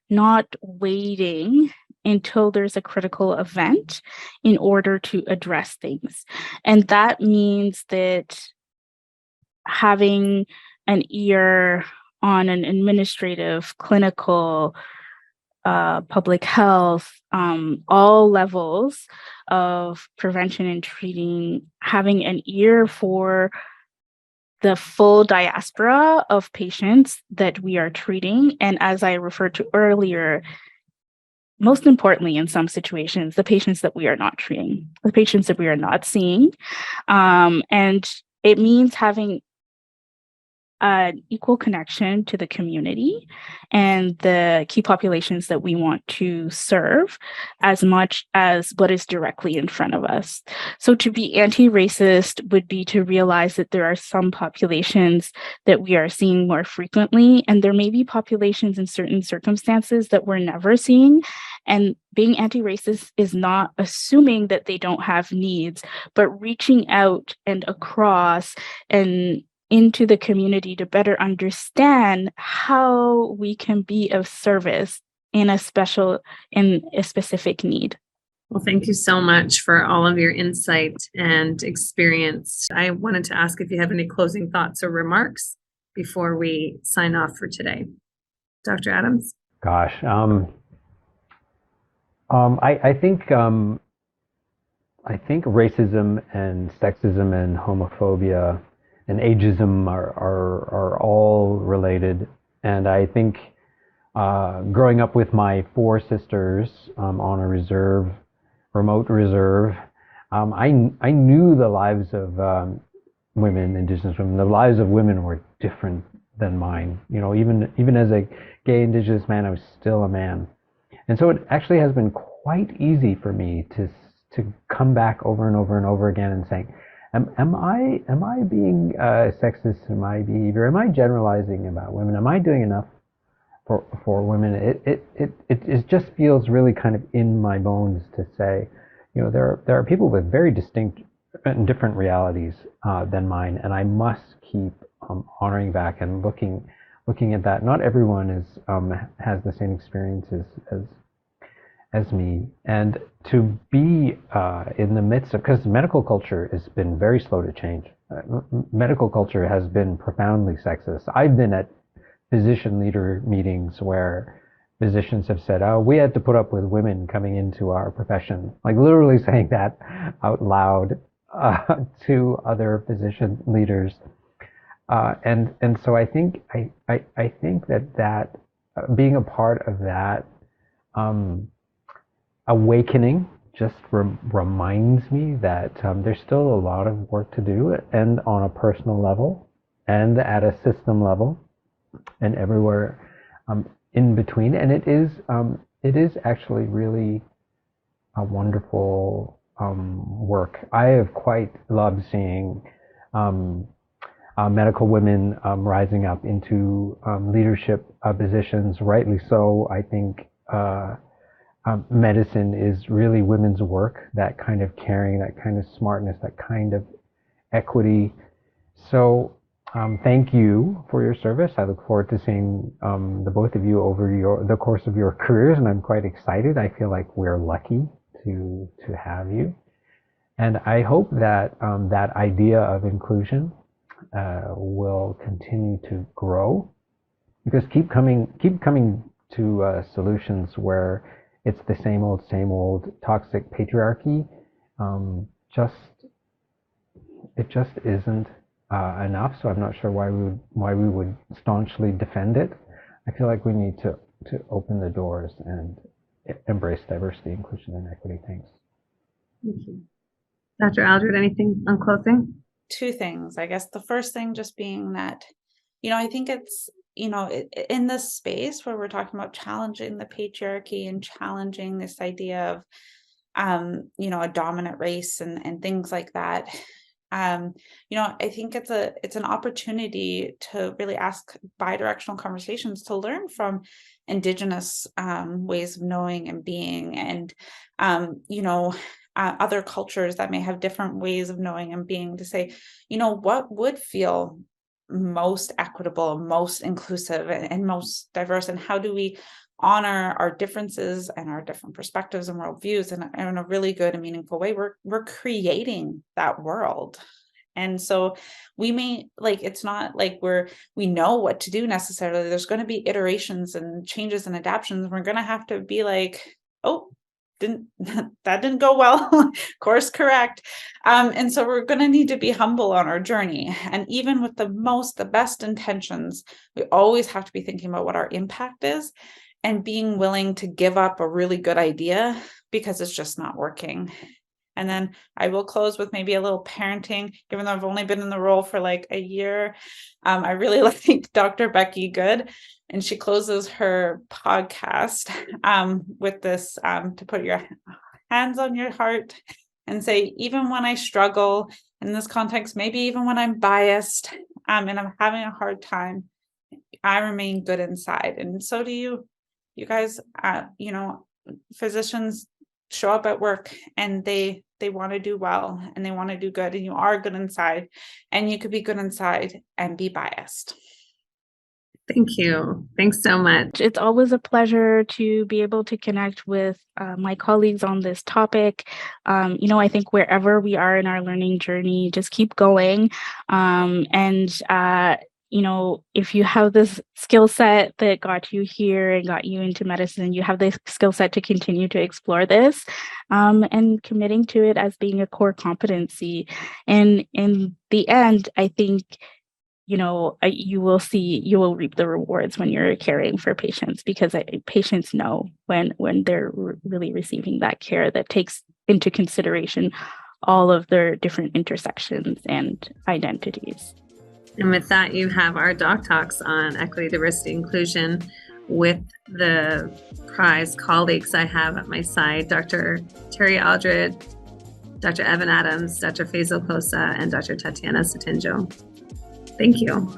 not waiting until there's a critical event in order to address things. And that means that having an ear on an administrative, clinical, public health, all levels of prevention and treating, having an ear for the full diaspora of patients that we are treating. And as I referred to earlier, most importantly, in some situations, the patients that we are not treating, the patients that we are not seeing. And it means having an equal connection to the community and the key populations that we want to serve as much as what is directly in front of us. So to be anti-racist would be to realize that there are some populations that we are seeing more frequently, and there may be populations in certain circumstances that we're never seeing. And being anti-racist is not assuming that they don't have needs, but reaching out and across and into the community to better understand how we can be of service in a specific need. Well, thank you so much for all of your insight and experience. I wanted to ask if you have any closing thoughts or remarks before we sign off for today. Dr. Adams? Gosh, I think racism and sexism and homophobia and ageism are all related. And I think growing up with my four sisters on a remote reserve, I knew the lives of women, Indigenous women. The lives of women were different than mine. Even as a gay Indigenous man, I was still a man. And so it actually has been quite easy for me to come back over and over and over again and saying, Am I being sexist in my behavior? Am I generalizing about women? Am I doing enough for women. It just feels really kind of in my bones to say, there are people with very distinct and different realities than mine, and I must keep honoring back and looking at that. Not everyone has the same experiences as me, and to be in the midst of, because medical culture has been very slow to change. Medical culture has been profoundly sexist. I've been at physician leader meetings where physicians have said, "Oh, we had to put up with women coming into our profession," like literally saying that out loud to other physician leaders. And so I think that being a part of that awakening just reminds me that there's still a lot of work to do, and on a personal level, and at a system level, and everywhere in between. And it is actually really a wonderful work. I have quite loved seeing medical women rising up into leadership positions, rightly so. I think medicine is really women's work, that kind of caring, that kind of smartness, that kind of equity. So thank you for your service. I look forward to seeing the both of you over the course of your careers, and I'm quite excited. I feel like we're lucky to have you. And I hope that that idea of inclusion will continue to grow, because keep coming to solutions where it's the same old toxic patriarchy. It just isn't enough. So I'm not sure why we would staunchly defend it. I feel like we need to open the doors and embrace diversity, inclusion, and equity. Thanks. Thank you. Dr. Aldred, anything on closing? Two things. I guess the first thing just being that, I think it's, in this space where we're talking about challenging the patriarchy and challenging this idea of, a dominant race and things like that. I think it's an opportunity to really ask bi-directional conversations, to learn from Indigenous ways of knowing and being, and other cultures that may have different ways of knowing and being, to say, what would feel most equitable, most inclusive, and most diverse, and how do we honor our differences and our different perspectives and worldviews in a really good and meaningful way. We're creating that world. And so we may, it's not like we know what to do necessarily. There's going to be iterations and changes and adaptations. We're going to have to be like, oh, that didn't go well, course correct. And so we're going to need to be humble on our journey. And even with the best intentions, we always have to be thinking about what our impact is, and being willing to give up a really good idea because it's just not working. And then I will close with maybe a little parenting, given that I've only been in the role for like a year. I really like Dr. Becky Good, and she closes her podcast with this, to put your hands on your heart and say, even when I struggle in this context, maybe even when I'm biased and I'm having a hard time, I remain good inside. And so do you. You guys, physicians show up at work and they want to do well and they want to do good, and you are good inside, and you could be good inside and be biased. Thank you. Thanks so much. It's always a pleasure to be able to connect with my colleagues on this topic. I think wherever we are in our learning journey, just keep going. If you have this skill set that got you here and got you into medicine, you have the skill set to continue to explore this, and committing to it as being a core competency. And in the end, I think, you will reap the rewards when you're caring for patients, because patients know when they're really receiving that care that takes into consideration all of their different intersections and identities. And with that, you have our DocTalks on equity, diversity, inclusion with the prize colleagues I have at my side, Dr. Terri Aldred, Dr. Evan Adams, Dr. Faisal Khosa, and Dr. Tatiana Sotindjo. Thank you.